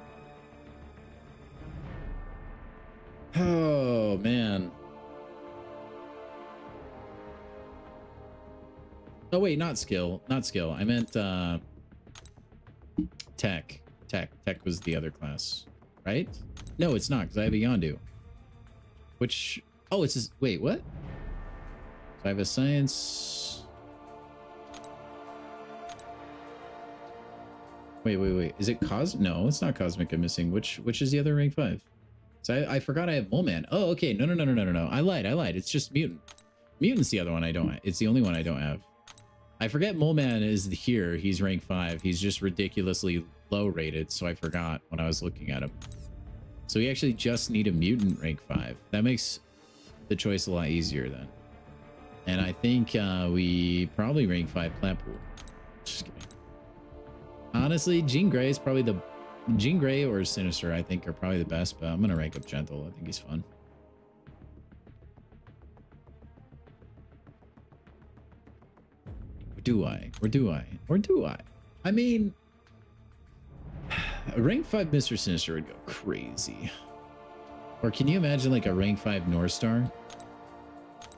Oh man. Oh wait, not skill. I meant tech. Tech was the other class, right? No, it's not, because I have a Yondu. Which, oh, it's just, wait, what? So I have a science. Wait. Is it No, it's not cosmic I'm missing. Which is the other rank 5? So I forgot I have Mole Man. Oh, okay. No. I lied. It's just Mutant. Mutant's the other one I don't. It's the only one I don't have. I forget Mole Man is here. He's rank 5. He's just ridiculously low rated. So I forgot when I was looking at him. So we actually just need a Mutant rank 5. That makes the choice a lot easier then. And I think we probably rank 5 Plant Pool. Just kidding. Honestly, Jean Grey is probably the... Jean Grey or Sinister, I think, are probably the best, but I'm going to rank up Gentle. I think he's fun. Or do I? I mean, a rank 5 Mr. Sinister would go crazy. Or can you imagine like a rank 5 North Star?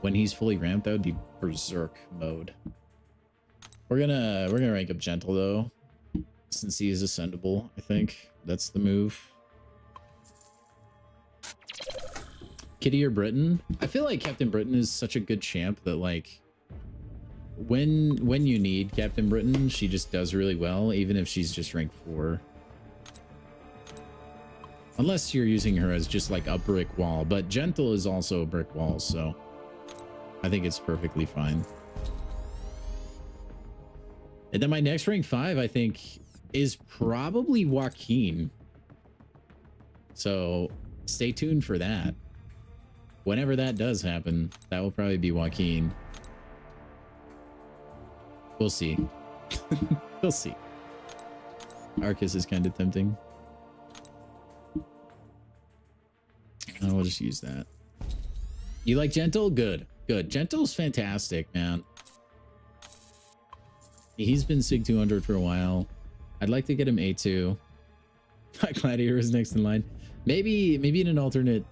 When he's fully ramped, that would be berserk mode. We're gonna rank up Gentle though. Since he is ascendable, I think that's the move. Kitty or Britain? I feel like Captain Britain is such a good champ that like when you need Captain Britain, she just does really well, even if she's just rank 4. Unless you're using her as just like a brick wall, but gentle is also a brick wall, so I think it's perfectly fine. And then my next rank 5, I think, is probably Joaquin. So stay tuned for that. Whenever that does happen, that will probably be Joaquin. We'll see. We'll see. Arcus is kind of tempting. We'll just use that. You like Gentle? Good. Good. Gentle's fantastic, man. He's been SIG 200 for a while. I'd like to get him A2. Gladiator is next in line. Maybe in an alternate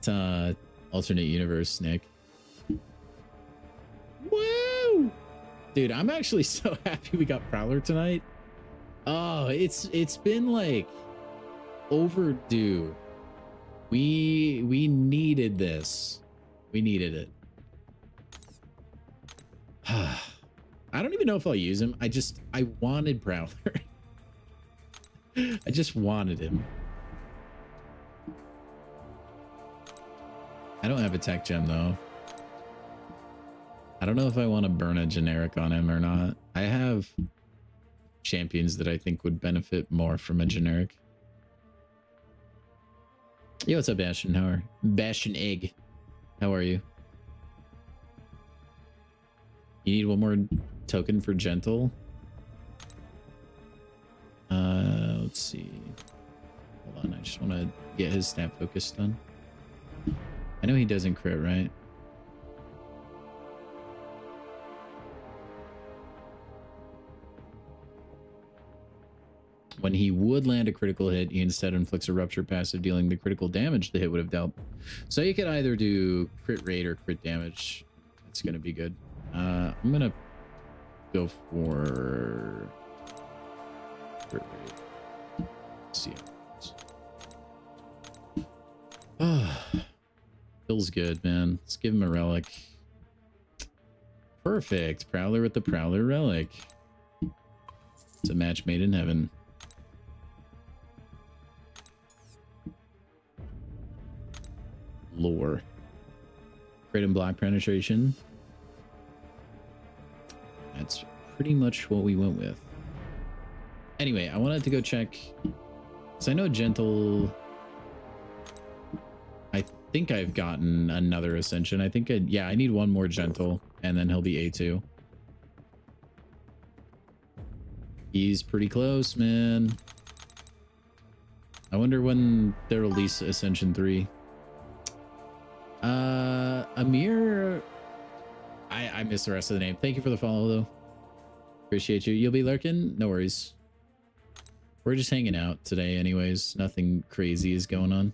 universe, Nick. Woo! Dude, I'm actually so happy we got Prowler tonight. Oh, it's been like overdue. We needed this. We needed it. I don't even know if I'll use him. I wanted Prowler. I just wanted him. I don't have a tech gem though. I don't know if I want to burn a generic on him or not. I have champions that I think would benefit more from a generic. Yo, what's up, Bastion? How are Bastion Egg? How are you? You need one more token for Gentle. Let's see. Hold on, I just want to get his stat focus done. I know he doesn't crit, right? When he would land a critical hit, he instead inflicts a rupture passive, dealing the critical damage the hit would have dealt. So you could either do crit rate or crit damage. It's going to be good. I'm going to go for crit rate. Let's see. Feels good, man. Let's give him a relic. Perfect. Prowler with the Prowler relic. It's a match made in heaven. Lore. Crit and block penetration. That's pretty much what we went with. Anyway, I wanted to go check. So I know Gentle. I think I've gotten another Ascension. I think I need one more Gentle and then he'll be A2. He's pretty close, man. I wonder when they release Ascension 3. Amir, I missed the rest of the name. Thank you for the follow though. Appreciate you. You'll be lurking? No worries. We're just hanging out today anyways. Nothing crazy is going on.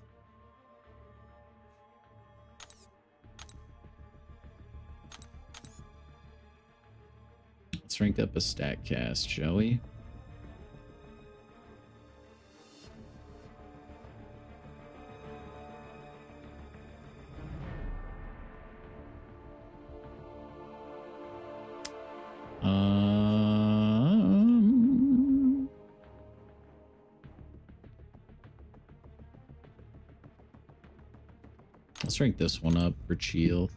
Let's rank up a stat cast, shall we? Let's rank this one up for chill.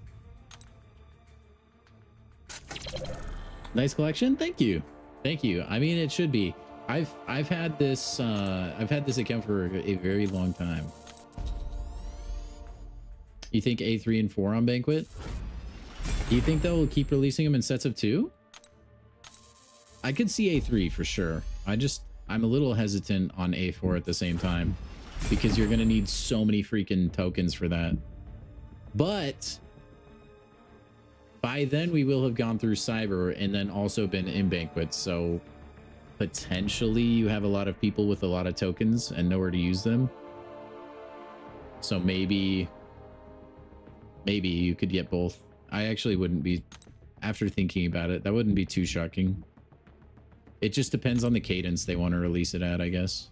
Nice collection. Thank you. Thank you. I mean, it should be. I've had this account for a very long time. You think A3 and 4 on Banquet? Do you think they'll keep releasing them in sets of 2? I could see A3 for sure. I'm a little hesitant on A4 at the same time because you're going to need so many freaking tokens for that. But by then we will have gone through Cyber and then also been in Banquet. So potentially you have a lot of people with a lot of tokens and nowhere to use them. So maybe you could get both. I actually wouldn't be, after thinking about it, that wouldn't be too shocking. It just depends on the cadence they want to release it at, I guess.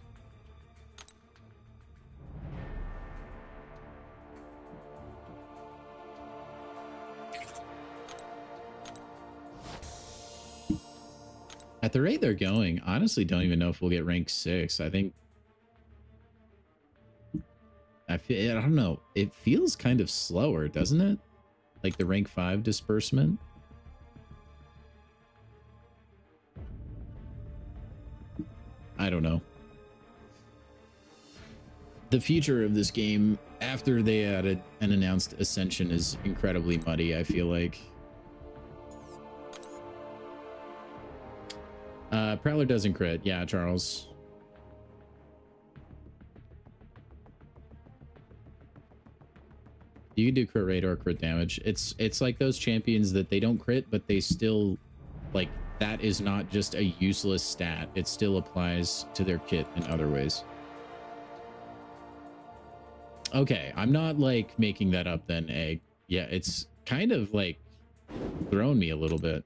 At the rate they're going, honestly don't even know if we'll get rank 6. I think I don't know. It feels kind of slower, doesn't it? Like the rank 5 disbursement. I don't know. The future of this game after they added and announced Ascension is incredibly muddy, I feel like. Prowler doesn't crit. Yeah, Charles. You can do crit rate or crit damage. It's like those champions that they don't crit, but they still, like, that is not just a useless stat. It still applies to their kit in other ways. Okay, I'm not like making that up then, Egg. Yeah, it's kind of like thrown me a little bit.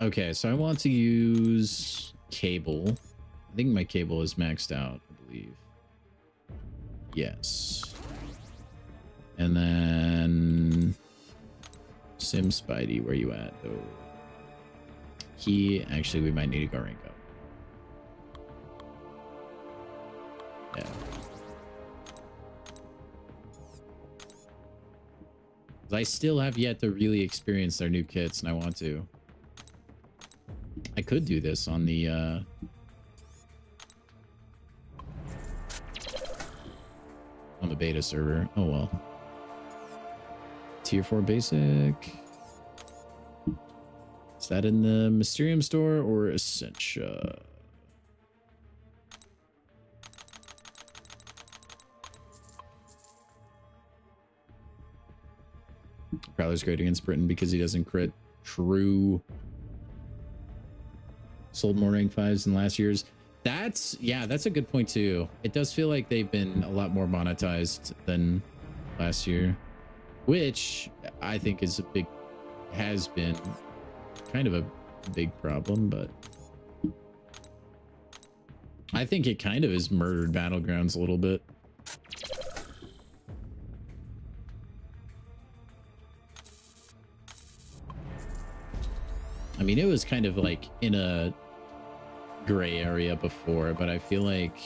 Okay, so I want to use cable. I think my cable is maxed out, I believe. Yes. And then Sim Spidey, where you at though? Actually, we might need to go rank up. Yeah. I still have yet to really experience their new kits, and I want to. I could do this on the beta server. Oh well. Tier 4 basic. Is that in the Mysterium store or Essentia? Prowler's great against Britain because he doesn't crit. True. Sold more rank 5s than last year's. That's a good point too. It does feel like they've been a lot more monetized than last year, which I think is has been kind of a big problem, but I think it kind of has murdered Battlegrounds a little bit. I mean, it was kind of like in a gray area before, but I feel like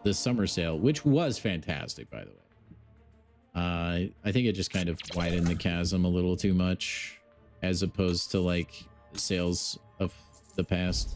the summer sale, which was fantastic, by the way, I think it just kind of widened the chasm a little too much as opposed to like sales of the past.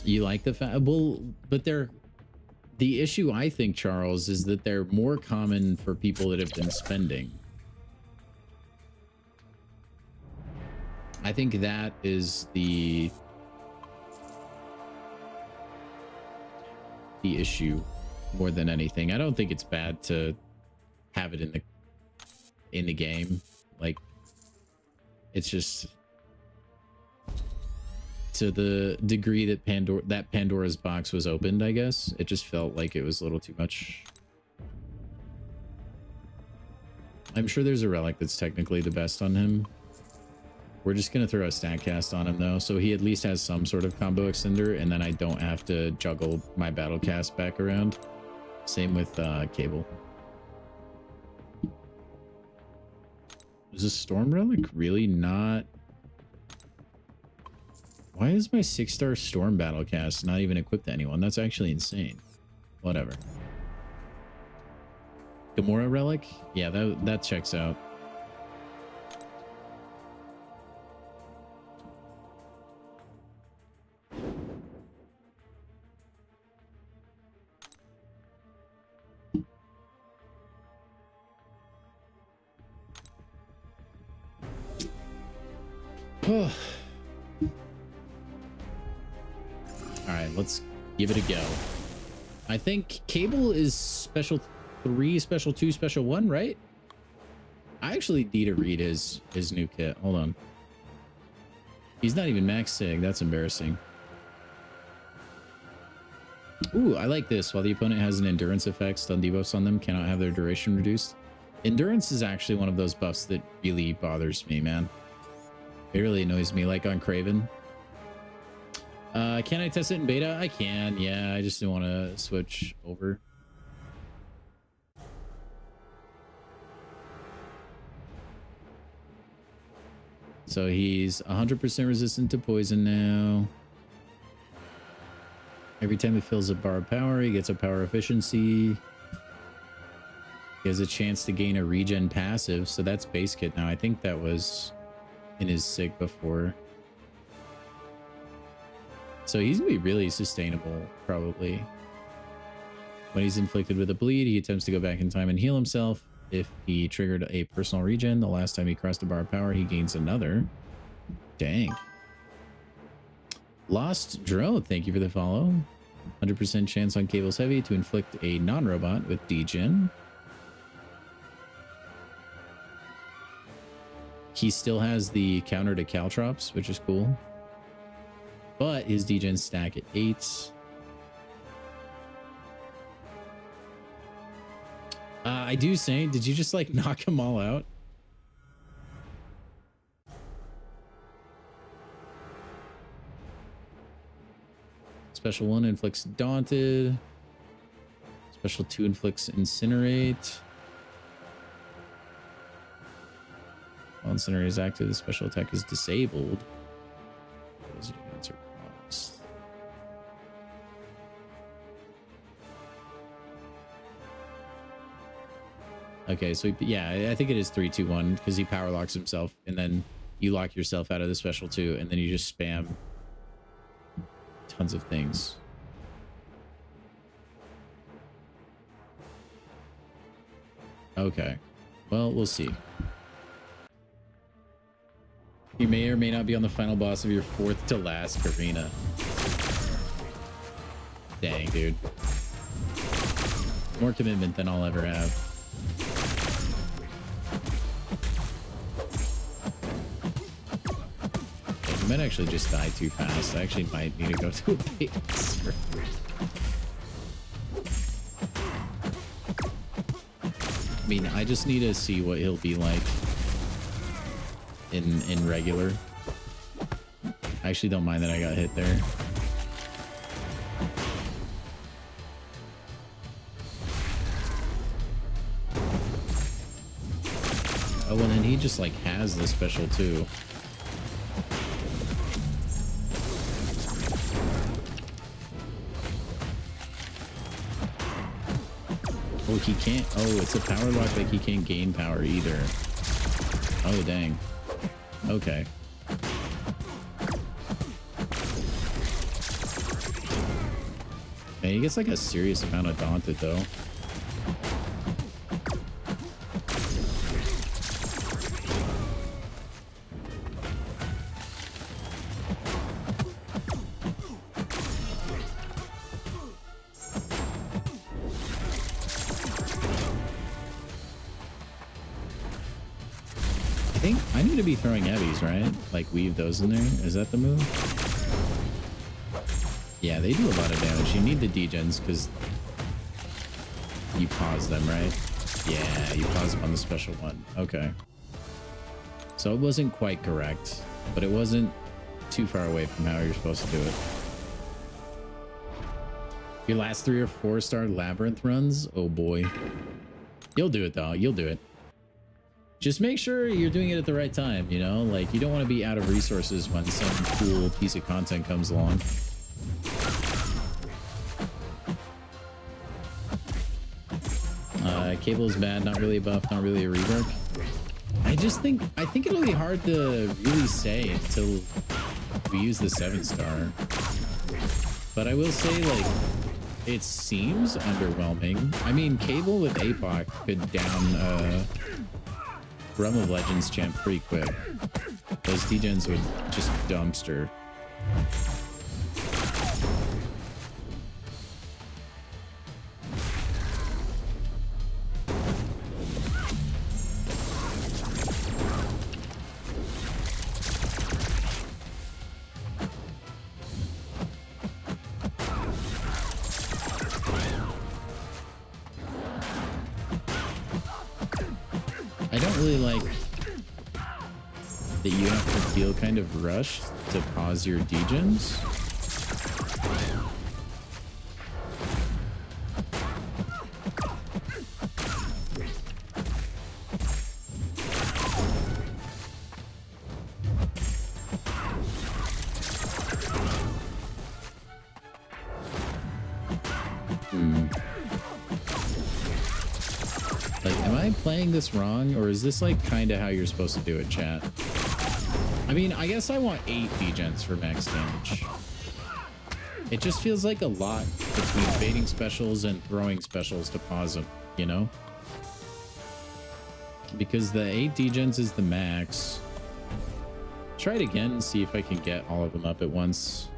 You like the fact, well, but the issue, I think, Charles, is that they're more common for people that have been spending. I think that is the issue more than anything. I don't think it's bad to have it in the game. Like, it's just to the degree that Pandora's box was opened, I guess it just felt like it was a little too much. I'm sure there's a relic that's technically the best on him. We're just gonna throw a stat cast on him though, so he at least has some sort of combo extender, and then I don't have to juggle my battle cast back around. Same with cable. Is this storm relic really not? Why is my 6-star storm battle cast not even equipped to anyone? That's actually insane. Whatever. Gamora relic? Yeah, that checks out. Oh. All right, let's give it a go. I think cable is special 3, special 2, special 1, right? I actually need to read his new kit. Hold on. He's not even max sig. That's embarrassing. Ooh, I like this. While the opponent has an endurance effect, stun debuffs on them cannot have their duration reduced. Endurance is actually one of those buffs that really bothers me, man. It really annoys me, like on Craven. Can I test it in beta? I can, yeah. I just didn't want to switch over. So he's 100% resistant to poison now. Every time he fills a bar of power, he gets a power efficiency. He has a chance to gain a regen passive, so that's base kit now. I think that was in his sig before. So he's gonna be really sustainable, probably. When he's inflicted with a bleed, he attempts to go back in time and heal himself. If he triggered a personal regen, the last time he crossed a bar of power, he gains another. Dang. Lost Drone, thank you for the follow. 100% chance on Cable's Heavy to inflict a non-robot with degen. He still has the counter to Caltrops, which is cool. But his degen stack at 8. I do say, did you just like knock them all out? Special 1 inflicts Daunted. Special 2 inflicts Incinerate. While Incinerate is active, the special attack is disabled. Those units are lost. Okay, so yeah, I think it is 3, 2, 1 because he power locks himself and then you lock yourself out of the special 2 and then you just spam tons of things. Okay, well, we'll see. You may or may not be on the final boss of your 4th to last arena. Dang, dude. More commitment than I'll ever have. I might actually just die too fast. I actually might need to go to a base. I mean, I just need to see what he'll be like in regular. I actually don't mind that I got hit there. Oh, well, then he just like has the special too. Oh, he can't. Oh, it's a power lock, like he can't gain power either. Oh, dang. Okay. Man, he gets like a serious amount of Daunted though. I need to be throwing heavies, right? Like weave those in there. Is that the move? Yeah, they do a lot of damage. You need the degens because you pause them, right? Yeah, you pause them on the special one. Okay. So it wasn't quite correct, but it wasn't too far away from how you're supposed to do it. Your last 3 or 4-star labyrinth runs? Oh boy. You'll do it though. You'll do it. Just make sure you're doing it at the right time, you know? Like, you don't want to be out of resources when some cool piece of content comes along. Cable is bad, not really a buff, not really a rework. I think it'll be hard to really say until we use the 7-star. But I will say, like, it seems underwhelming. I mean, Cable with APOC could down Realm of Legends champ pretty quick. Those degens would just dumpster. I don't really like that you have to feel kind of rushed to pause your degens. Like, am I playing this wrong, or is this like kind of how you're supposed to do it, chat? I mean, I guess I want 8 degens for max damage. It just feels like a lot between baiting specials and throwing specials to pause them, you know? Because the 8 degens is the max. Try it again and see if I can get all of them up at once.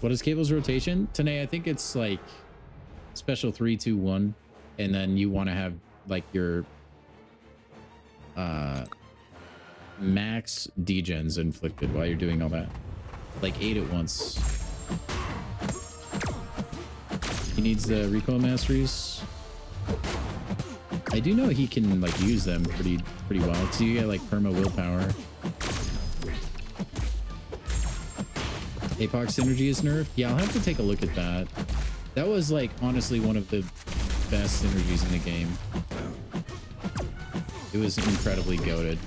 What is Cable's rotation? Today, I think it's like special 3, 2, 1, and then you want to have like your max degens inflicted while you're doing all that, like 8 at once. He needs the recoil masteries. I do know he can like use them pretty well, so you get like perma willpower. Apoc synergy is nerfed. Yeah, I'll have to take a look at that. That was like honestly one of the best synergies in the game. It was incredibly goated.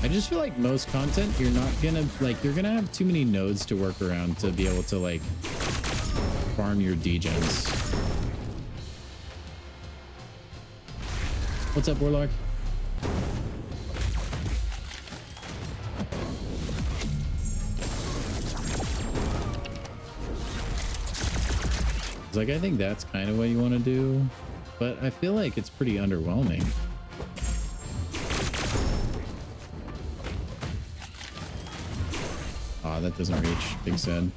I just feel like most content, you're not gonna like, you're gonna have too many nodes to work around to be able to like farm your degens. What's up, Warlock? Like, I think that's kind of what you want to do, but I feel like it's pretty underwhelming. Aw, that doesn't reach. Big sad.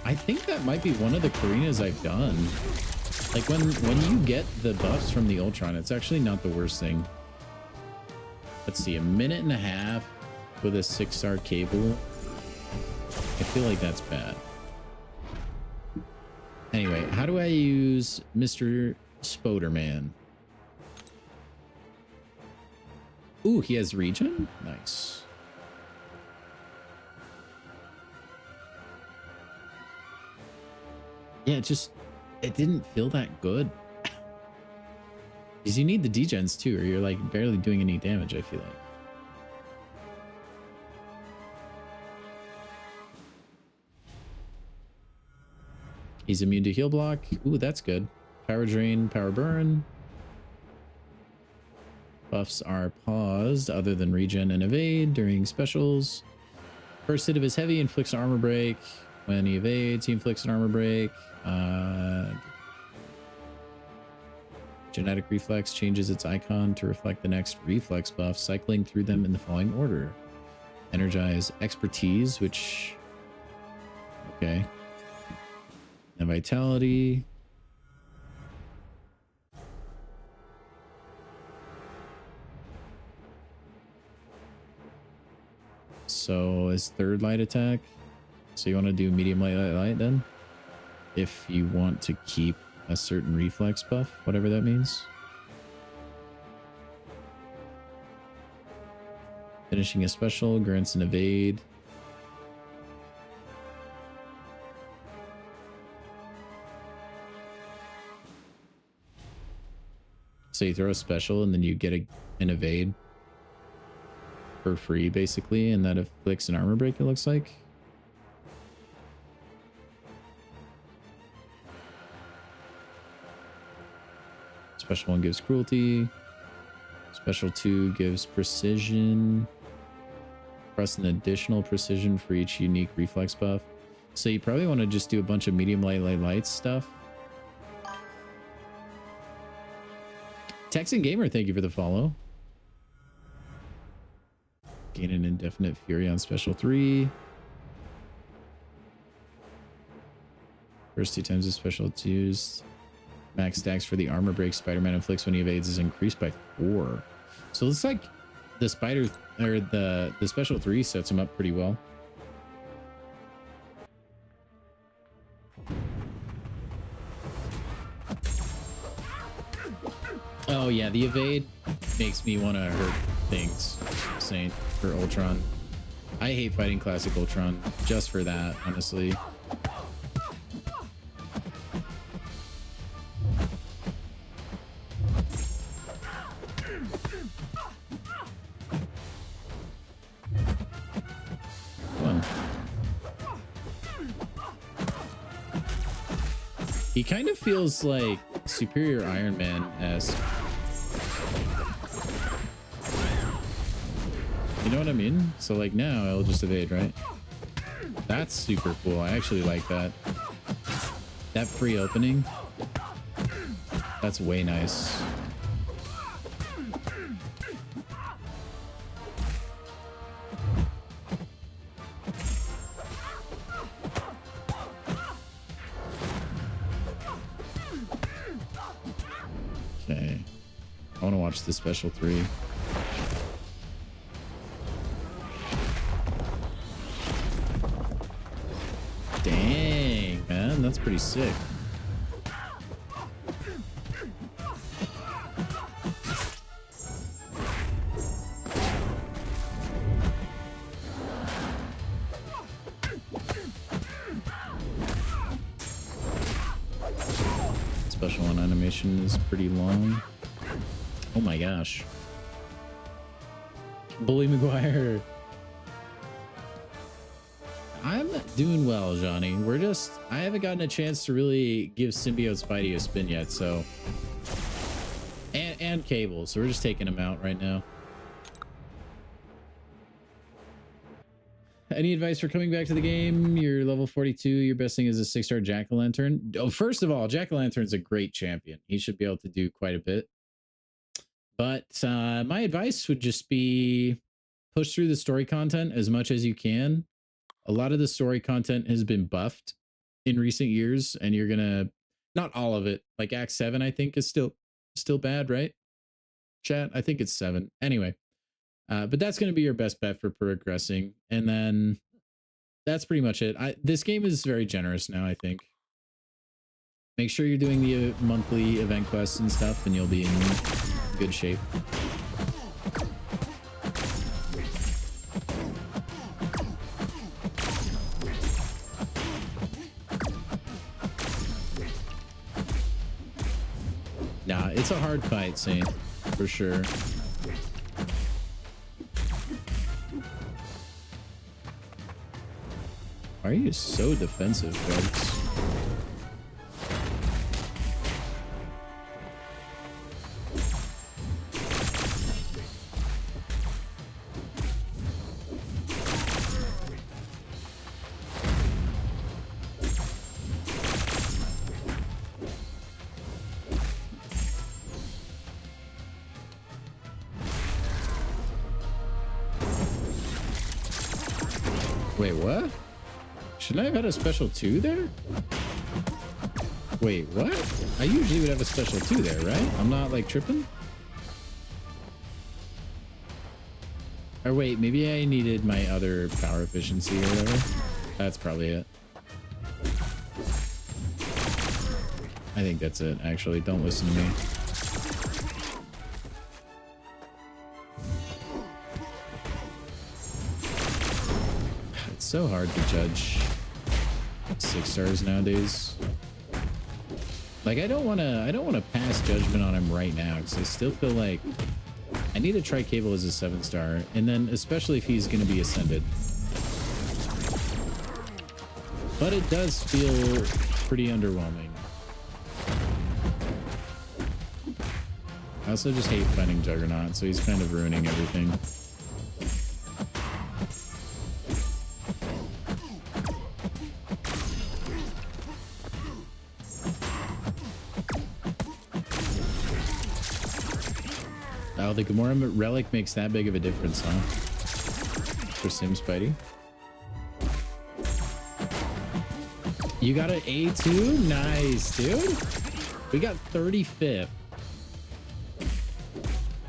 I think that might be one of the Karinas I've done. Like when you get the buffs from the Ultron, it's actually not the worst thing. Let's see, 1.5 minutes with a 6-star cable. I feel like that's bad. Anyway, how do I use Mr. Spoderman? Ooh, he has regen? Nice. Yeah, it didn't feel that good. Because you need the degens too, or you're like barely doing any damage, I feel like. He's immune to heal block. Ooh, that's good. Power drain, power burn. Buffs are paused other than regen and evade during specials. First hit of his heavy inflicts an armor break. When he evades, he inflicts an armor break. Genetic reflex changes its icon to reflect the next reflex buff, cycling through them in the following order. Energize expertise, which... okay. And vitality. So his third light attack. So you want to do medium light, light, light then? If you want to keep a certain reflex buff, whatever that means. Finishing a special, grants an evade. So you throw a special and then you get an evade for free, basically, and that afflicts an armor break, it looks like. Special 1 gives cruelty. Special 2 gives precision. Press an additional precision for each unique reflex buff. So you probably want to just do a bunch of medium light, light, light stuff. Texan Gamer, thank you for the follow. Gain an indefinite fury on special 3. First 2 times the special it's used. Max stacks for the armor break Spider-Man inflicts when he evades is increased by 4. So it's like the spider or the special 3 sets him up pretty well. Oh yeah, the evade makes me want to hurt things, Saint, for Ultron. I hate fighting classic Ultron just for that, honestly. He kind of feels like Superior Iron Man-esque. You know what I mean? So like now I'll just evade, right? That's super cool. I actually like that. That free opening. That's way nice. Okay. I want to watch the special 3. Dang, man, that's pretty sick. Special one animation is pretty long. Oh my gosh. Bully McGuire. I'm doing well, Johnny. I haven't gotten a chance to really give Symbiote Spidey a spin yet, so. And Cable, so we're just taking him out right now. Any advice for coming back to the game? You're level 42. Your best thing is a 6-star Jack-o'-lantern. Oh, first of all, Jack-o'-lantern's a great champion. He should be able to do quite a bit. But my advice would just be push through the story content as much as you can. A lot of the story content has been buffed in recent years, and you're gonna, not all of it. Like Act 7, I think is still bad, right? Chat, I think it's 7. Anyway, but that's gonna be your best bet for progressing, and then that's pretty much it. This game is very generous now, I think. Make sure you're doing the monthly event quests and stuff, and you'll be in good shape. Nah, it's a hard fight, Saint, for sure. Why are you so defensive, folks? Wait, what? Shouldn't I have had a special 2 there? Wait, what? I usually would have a special 2 there, right? I'm not like tripping? Or wait, maybe I needed my other power efficiency or whatever. That's probably it. I think that's it, actually. Don't listen to me. It's so hard to judge 6 stars nowadays. Like I don't want to pass judgment on him right now because I still feel like I need to try Cable as a 7-star, and then especially if he's going to be ascended. But it does feel pretty underwhelming. I also just hate fighting Juggernaut, so he's kind of ruining everything. Oh, the Gamora relic makes that big of a difference, huh? For Sim Spidey. You got an A2? Nice, dude. We got 35th.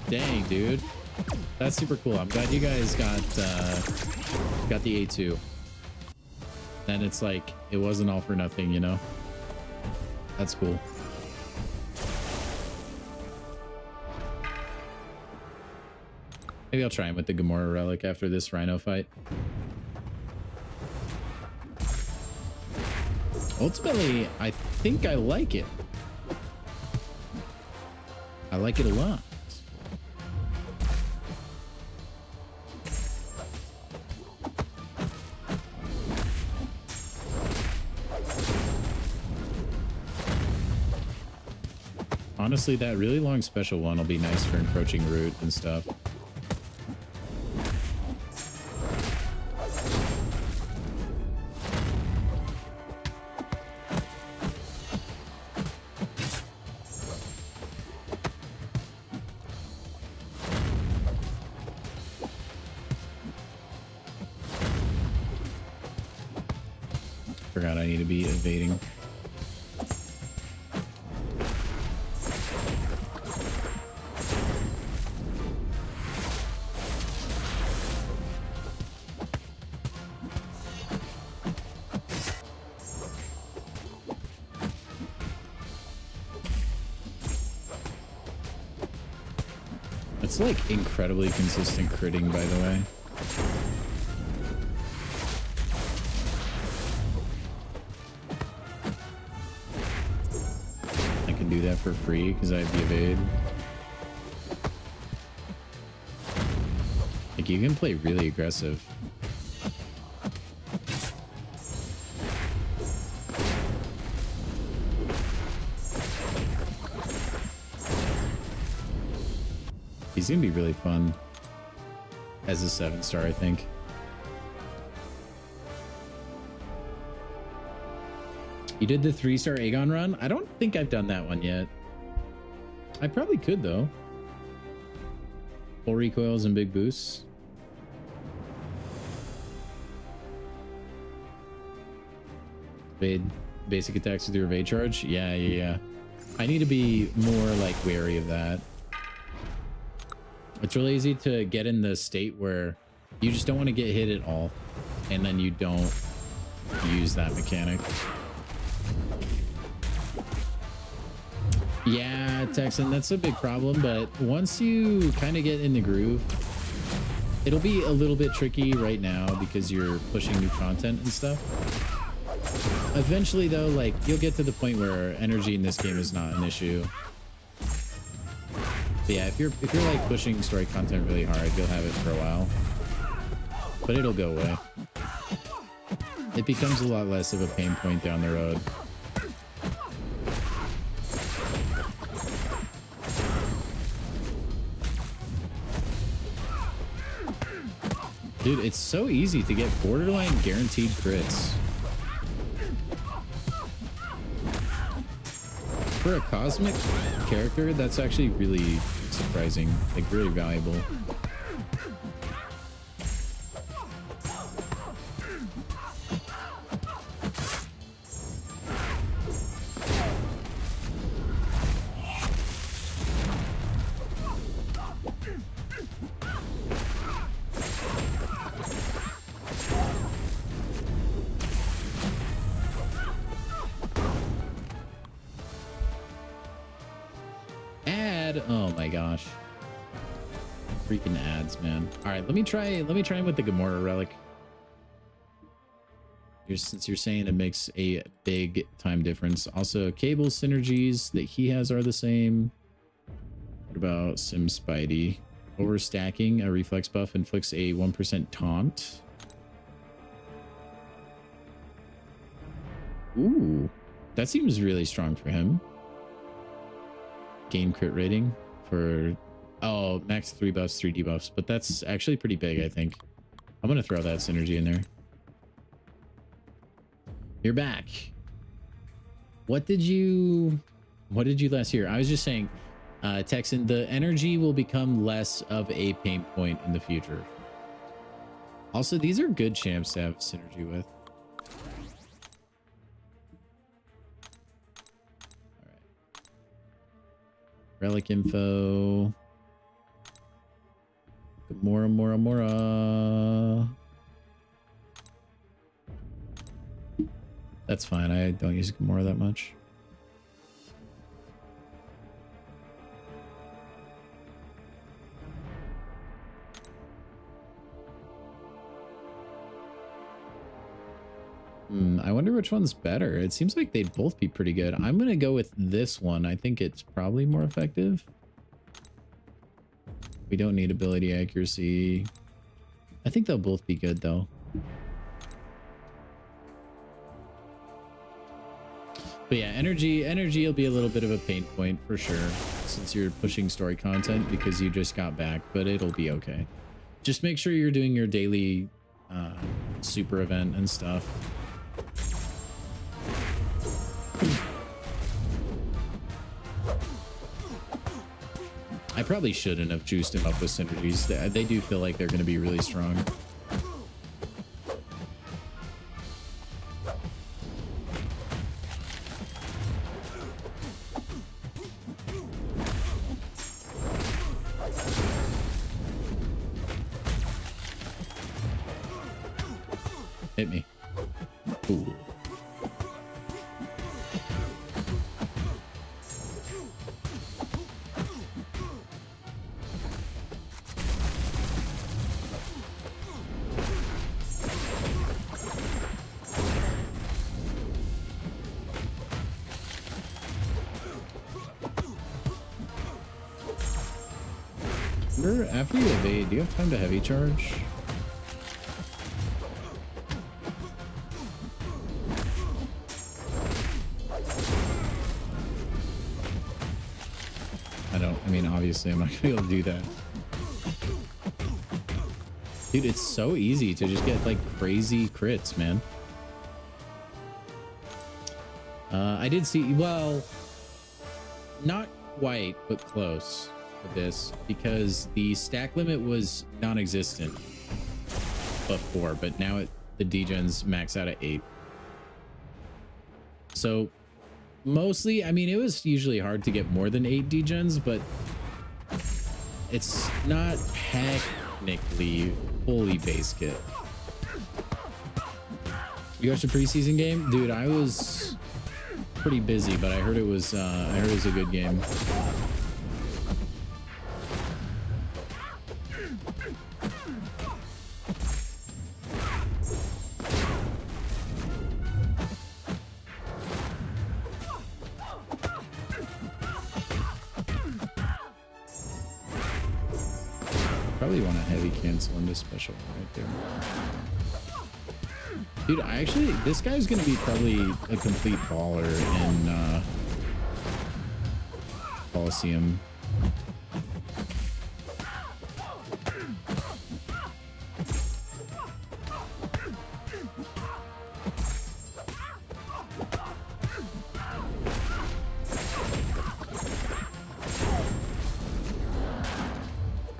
Dang, dude. That's super cool. I'm glad you guys got the A2. Then it's like, it wasn't all for nothing, you know? That's cool. Maybe I'll try him with the Gamora relic after this Rhino fight. Ultimately, I think I like it. I like it a lot. Honestly, that really long special one will be nice for encroaching root and stuff. Forgot I need to be evading. It's like incredibly consistent critting, by the way. I can do that for free because I have the evade. Like, you can play really aggressive. He's gonna be really fun as a 7-star, I think. You did the 3-star Aegon run? I don't think I've done that one yet. I probably could, though. Full recoils and big boosts. Evade basic attacks with your evade charge? Yeah. I need to be more like wary of that. It's really easy to get in the state where you just don't want to get hit at all, and then you don't use that mechanic. Yeah, Texan, that's a big problem, but once you kind of get in the groove, it'll be a little bit tricky right now because you're pushing new content and stuff. Eventually, though, like, you'll get to the point where energy in this game is not an issue. But yeah, if you're like pushing story content really hard, you'll have it for a while, but it'll go away. It becomes a lot less of a pain point down the road. Dude, it's so easy to get borderline guaranteed crits. For a cosmic character, that's actually really surprising, like really valuable. Oh my gosh, freaking ads, man. All right, let me try him with the Gamora relic. Since you're saying it makes a big time difference. Also, cable synergies that he has are the same. What about Sim Spidey? Overstacking, a reflex buff inflicts a 1% taunt. Ooh, that seems really strong for him. Gain crit rating for, oh, max 3 buffs, 3 debuffs, but that's actually pretty big, I think. I'm gonna throw that synergy in there. You're back. What did you last hear? I was just saying, Texan, the energy will become less of a pain point in the future. Also, these are good champs to have synergy with. Relic info. Mora. That's fine. I don't use Gamora that much. I wonder which one's better. It seems like they'd both be pretty good. I'm going to go with this one. I think it's probably more effective. We don't need ability accuracy. I think they'll both be good, though. But yeah, energy will be a little bit of a pain point for sure, since you're pushing story content because you just got back, but it'll be okay. Just make sure you're doing your daily super event and stuff. I probably shouldn't have juiced him up with synergies. They do feel like they're going to be really strong. Hit me. Cool. After you evade, do you have time to heavy charge? I mean, obviously I'm not gonna be able to do that. Dude, it's so easy to just get like crazy crits, man. I did see, well, not quite, but close with this, because the stack limit was non-existent before, but now the degens max out at 8. So mostly, I mean, it was usually hard to get more than 8 degens, but it's not technically fully base kit. You watched the preseason game? Dude, I was pretty busy, but I heard it was a good game. Probably want to heavy cancel into special right there. Dude, this guy's gonna be probably a complete baller in Coliseum.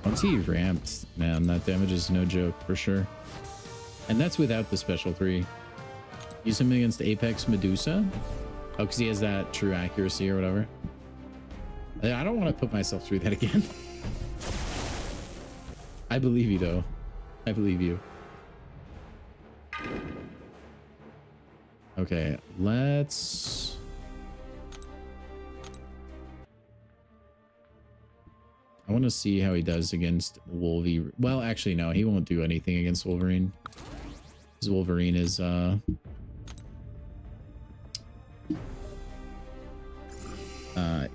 Once he ramped, man, that damage is no joke for sure. And that's without the special 3. Use him against Apex Medusa? Oh, because he has that true accuracy or whatever. I don't want to put myself through that again. I believe you, though. I believe you. Okay, let's... I want to see how he does against Wolverine. Well, actually, no, he won't do anything against Wolverine. Because Wolverine is,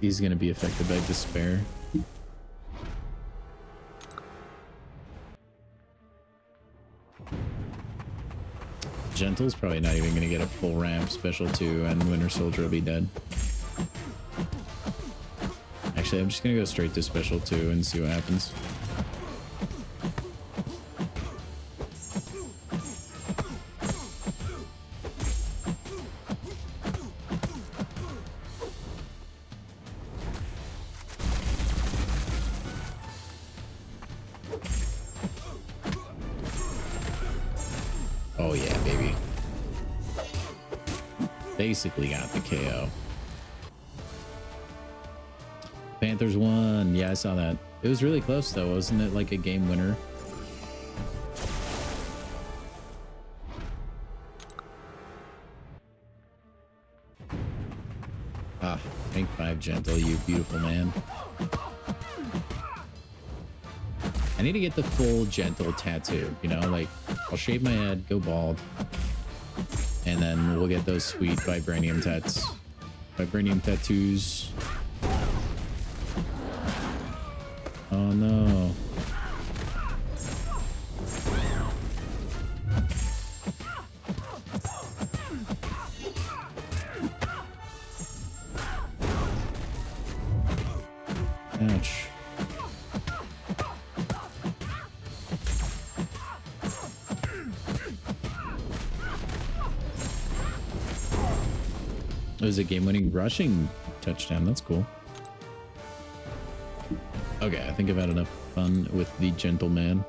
he's going to be affected by Despair. Gentle's probably not even going to get a full ramp special 2, and Winter Soldier will be dead. Actually, I'm just going to go straight to special 2 and see what happens. Oh yeah, baby. Basically got the KO. Panthers won. Yeah, I saw that. It was really close though. Wasn't it like a game winner? Ah, rank 5 gentle, you beautiful man. I need to get the full gentle tattoo, you know, like I'll shave my head, go bald, and then we'll get those sweet vibranium tattoos. Oh no. Ouch. It was a game-winning rushing touchdown. That's cool. Okay, I think I've had enough fun with the gentleman.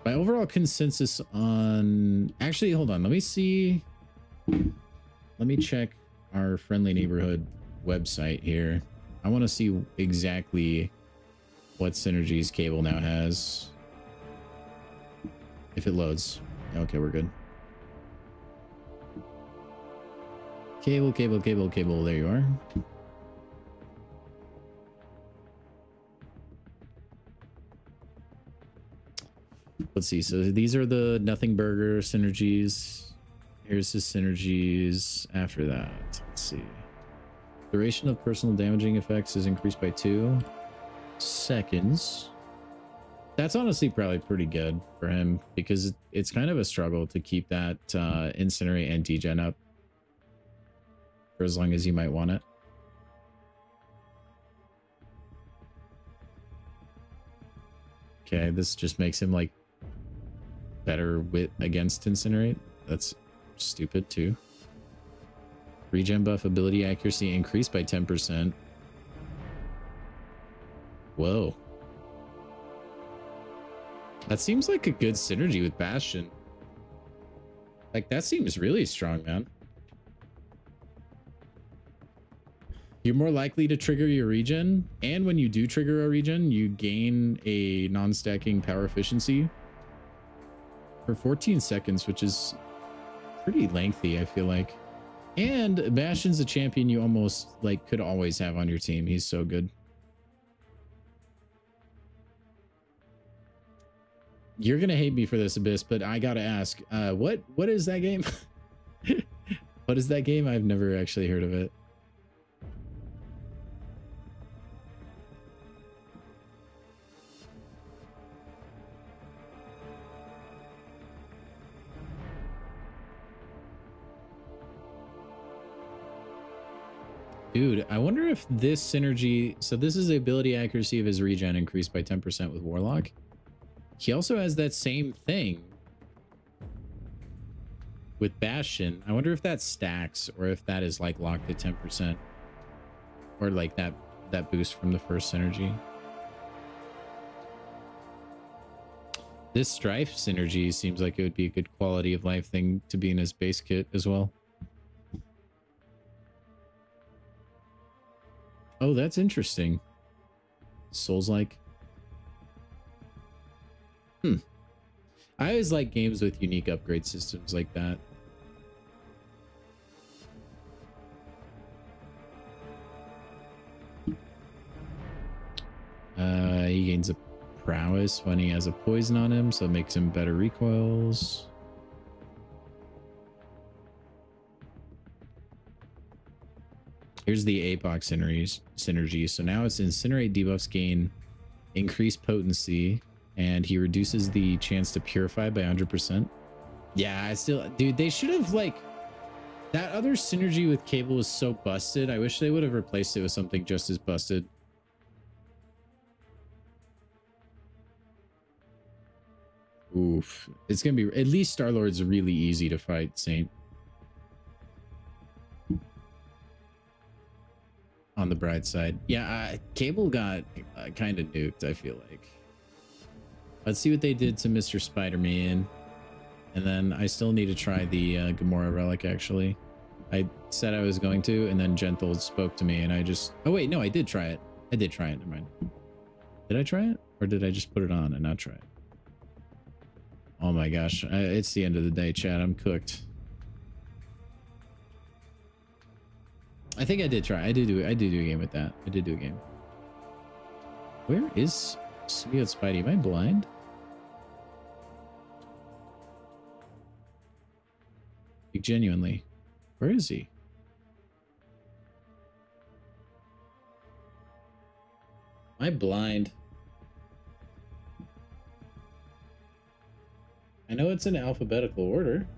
My overall consensus on... Actually, hold on. Let me see. Let me check our friendly neighborhood website here. I want to see exactly what synergies Cable now has. If it loads. Okay, we're good. Cable. There you are. Let's see. So these are the Nothing Burger synergies. Here's his synergies after that. Let's see. Duration of personal damaging effects is increased by 2 seconds. That's honestly probably pretty good for him because it's kind of a struggle to keep that incinerate and degen up for as long as you might want it. Okay, this just makes him like better against incinerate. That's stupid too. Regen buff ability accuracy increased by 10%. Whoa. That seems like a good synergy with Bastion. Like, that seems really strong, man. You're more likely to trigger your regen, and when you do trigger a regen, you gain a non-stacking power efficiency for 14 seconds, which is pretty lengthy, I feel like. And Bastion's a champion you almost like could always have on your team. He's so good. You're gonna hate me for this, Abyss, but I gotta ask, what is that game? What is that game? I've never actually heard of it. Dude, I wonder if this synergy... So this is the ability accuracy of his regen increased by 10% with Warlock. He also has that same thing with Bastion. I wonder if that stacks or if that is like locked at 10%. Or like that boost from the first synergy. This Strife synergy seems like it would be a good quality of life thing to be in his base kit as well. Oh, that's interesting. Souls-like. I always like games with unique upgrade systems like that. He gains a prowess when he has a poison on him, so it makes him better recoils. Here's the APOC synergy. So now it's Incinerate debuffs gain increased potency, and he reduces the chance to purify by 100%. Yeah, I still... Dude, they should have, like... That other synergy with Cable was so busted. I wish they would have replaced it with something just as busted. Oof. It's gonna be... At least Star-Lord's really easy to fight, Saint. On the bright side. Yeah, Cable got kind of nuked, I feel like. Let's see what they did to Mr. Spider-Man. And then I still need to try the Gamora relic, actually. I said I was going to, and then Gentle spoke to me, and I just... Oh, wait, no, I did try it. I did try it. Never mind. Did I try it? Or did I just put it on and not try it? Oh my gosh. It's the end of the day, chat. I'm cooked. I think I did try. I did do a game with that. I did do a game. Where is Symbiote Spidey? Am I blind? Like, genuinely. Where is he? Am I blind? I know it's in alphabetical order.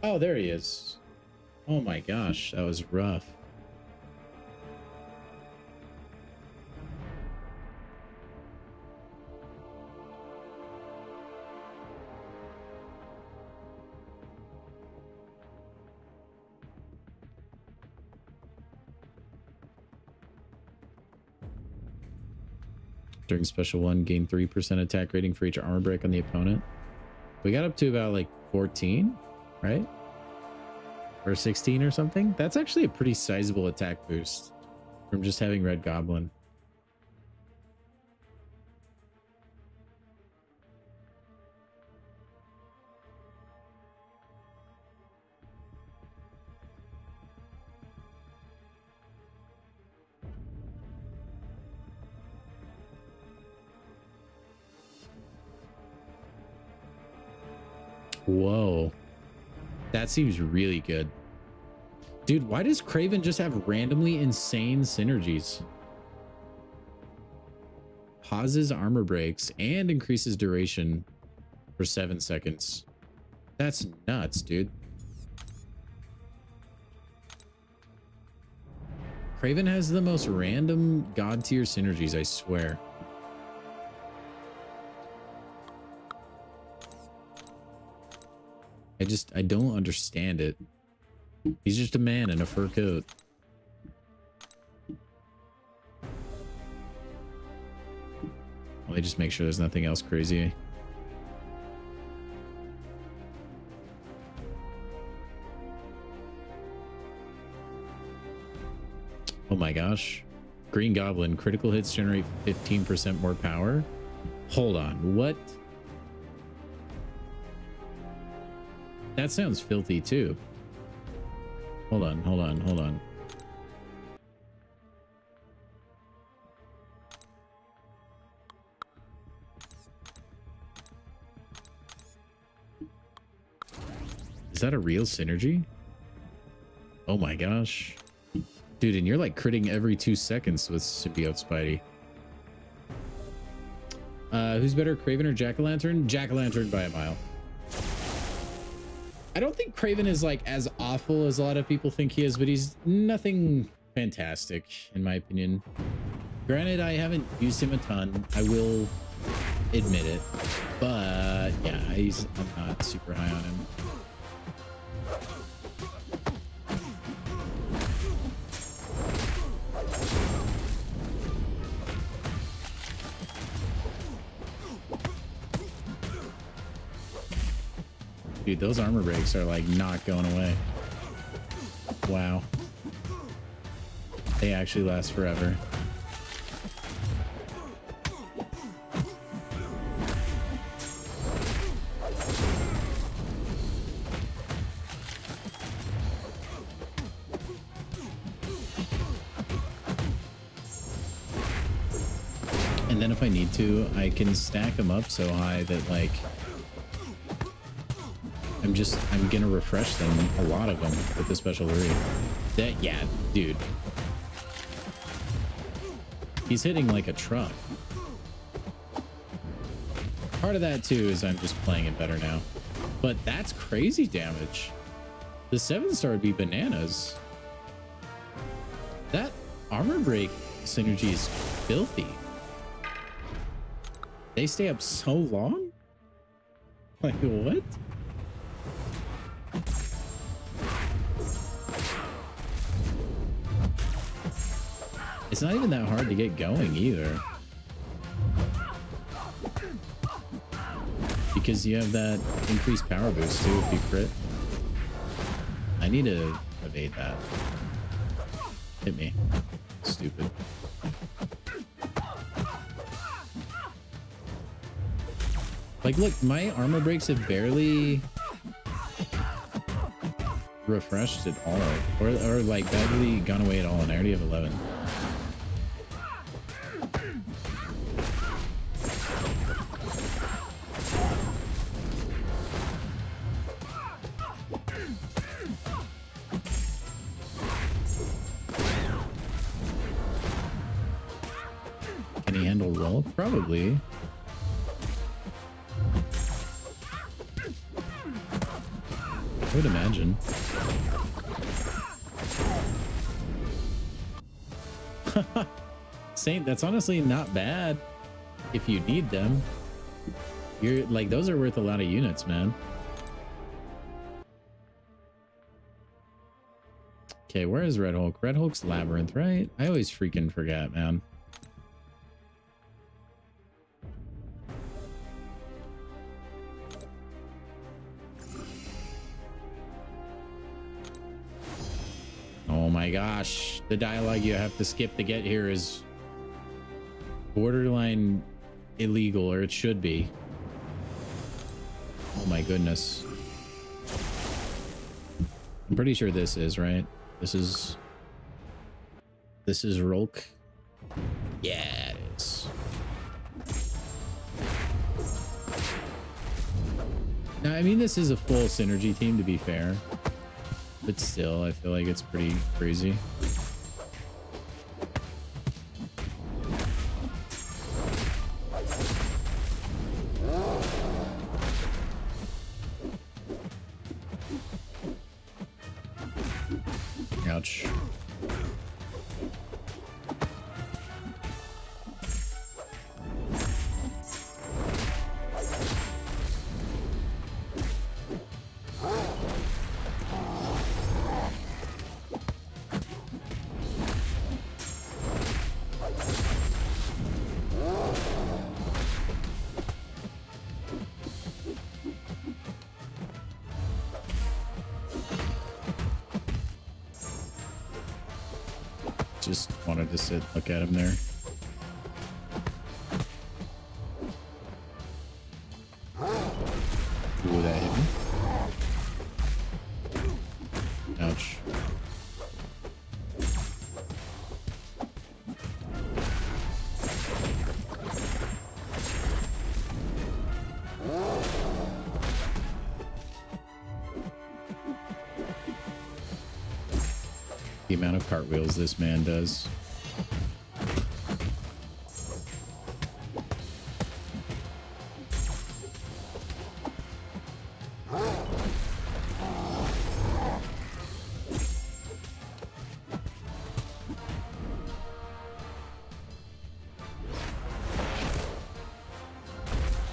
Oh, there he is. Oh my gosh, that was rough. During special 1, gain 3% attack rating for each armor break on the opponent. We got up to about like 14, right? Or 16 or something. That's actually a pretty sizable attack boost from just having Red Goblin. Whoa. That seems really good. Dude, why does Kraven just have randomly insane synergies? Pauses armor breaks and increases duration for 7 seconds. That's nuts, dude. Kraven has the most random god tier synergies, I swear. I don't understand it. He's just a man in a fur coat. Let me just make sure there's nothing else crazy. Oh my gosh. Green Goblin, critical hits generate 15% more power. Hold on, what? That sounds filthy too. Hold on, hold on, hold on. Is that a real synergy? Oh my gosh. Dude, and you're like critting every 2 seconds with Symbiote Spidey. Who's better, Kraven or Jack-o'-lantern? Jack-o'-lantern by a mile. I don't think Kraven is like as awful as a lot of people think he is, but he's nothing fantastic in my opinion. Granted, I haven't used him a ton. I will admit it, but yeah, I'm not super high on him. Dude, those armor breaks are like not going away. Wow. They actually last forever. And then if I need to, I can stack them up so high that like I'm gonna refresh them, a lot of them, with the special 3. That, yeah, dude. He's hitting like a truck. Part of that too is I'm just playing it better now. But that's crazy damage. The 7-star would be bananas. That armor break synergy is filthy. They stay up so long? Like, what? It's not even that hard to get going either. Because you have that increased power boost too if you crit. I need to evade that. Hit me. Stupid. Like, look, my armor breaks have barely refreshed at all. Or like, badly gone away at all, and I already have 11. Can he handle roll? Probably. I would imagine. Saint, that's honestly not bad if you need them. You're like, those are worth a lot of units, man. Okay, where is Red Hulk? Red Hulk's Labyrinth, right? I always freaking forget, man. Oh my gosh, the dialogue you have to skip to get here is borderline illegal, or it should be. Oh my goodness. I'm pretty sure this is, right? This is Rolk. Yeah, it is. Now, I mean, this is a full synergy team, to be fair. But still, I feel like it's pretty crazy. Ouch. Just wanted to sit, look at him there. Ooh, that hit me. Ouch. The amount of cartwheels this man does.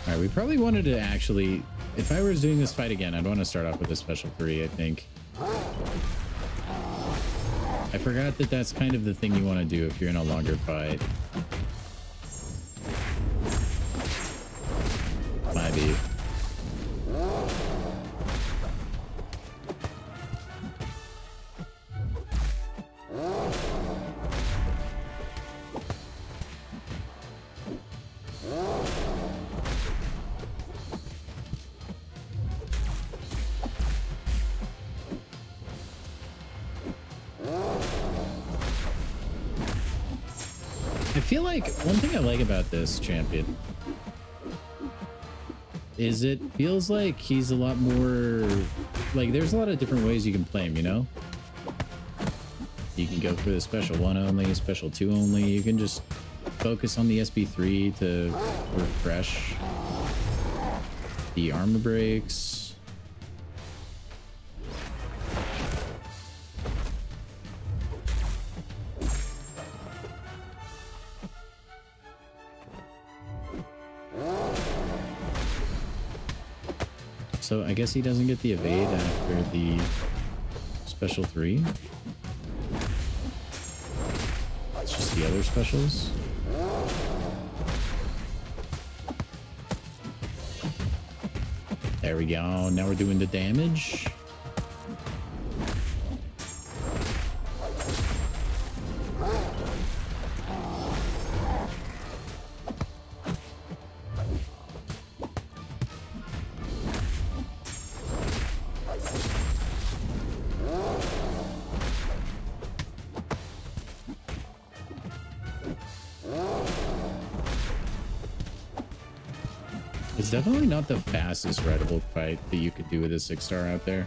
Alright, we probably wanted to actually, if I was doing this fight again, I'd want to start off with a special 3, I think. I forgot that that's kind of the thing you want to do if you're in a longer fight. Might be. I feel like one thing I like about this champion is it feels like he's a lot more, like, there's a lot of different ways you can play him, you know? You can go for the special 1 only, special 2 only. You can just focus on the SB3 to refresh the armor breaks. So I guess he doesn't get the evade after the special 3. It's just the other specials. There we go. Now we're doing the damage. It's definitely not the fastest rideable fight that you could do with a 6-star out there.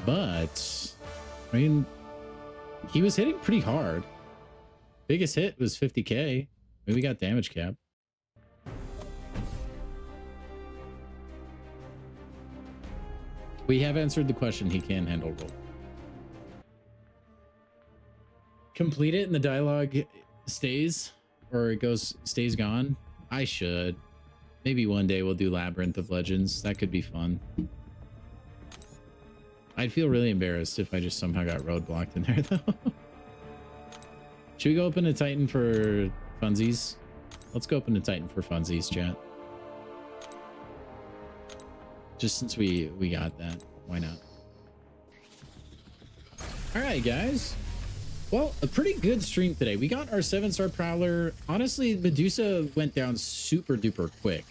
But, I mean, he was hitting pretty hard. Biggest hit was 50k. Maybe we got damage cap. We have answered the question. He can handle roll. Complete it and the dialogue stays, or it stays gone. I should. Maybe one day we'll do Labyrinth of Legends. That could be fun. I'd feel really embarrassed if I just somehow got roadblocked in there, though. Should we go open a Titan for funsies? Let's go open a Titan for funsies, chat. Just since we got that. Why not? All right, guys. Well, a pretty good stream today. We got our 7-star Prowler. Honestly, Medusa went down super duper quick.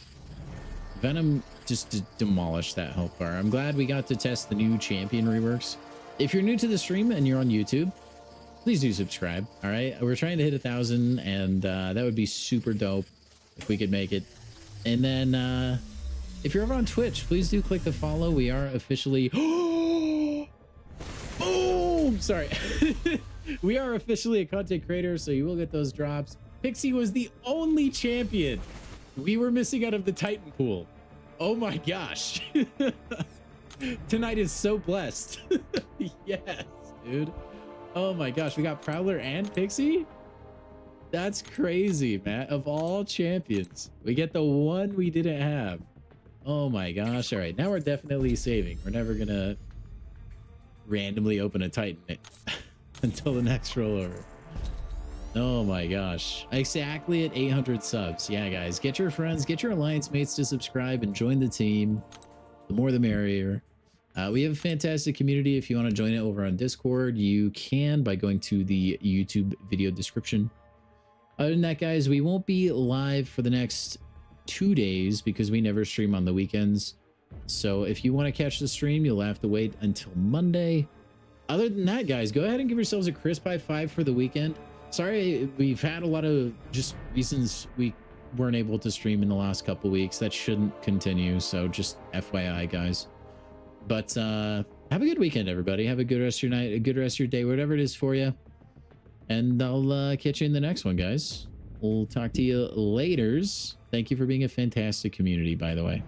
Venom just demolished that health bar. I'm glad we got to test the new champion reworks. If you're new to the stream and you're on YouTube, please do subscribe. All right, we're trying to hit 1,000, and that would be super dope if we could make it. And then if you're over on Twitch, please do click the follow. We are officially boom, sorry. We are officially a content creator, so you will get those drops. Pixie was the only champion we were missing out of the Titan pool. Oh my gosh. Tonight is so blessed. Yes, dude. Oh my gosh, we got Prowler and Pixie? That's crazy, man. Of all champions, we get the one we didn't have. Oh my gosh. All right, now we're definitely saving. We're never gonna randomly open a Titan until the next rollover. Oh my gosh. Exactly at 800 subs. Yeah, guys, get your friends, get your alliance mates to subscribe and join the team. The more the merrier. We have a fantastic community. If you want to join it over on Discord, you can by going to the YouTube video description. Other than that, guys, we won't be live for the next 2 days because we never stream on the weekends. So if you want to catch the stream, you'll have to wait until Monday. Other than that, guys, go ahead and give yourselves a crisp high 5 for the weekend. Sorry, we've had a lot of just reasons we weren't able to stream in the last couple weeks. That shouldn't continue, so just FYI, guys. But have a good weekend, everybody. Have a good rest of your night, a good rest of your day, whatever it is for you. And I'll catch you in the next one, guys. We'll talk to you laters. Thank you for being a fantastic community, by the way.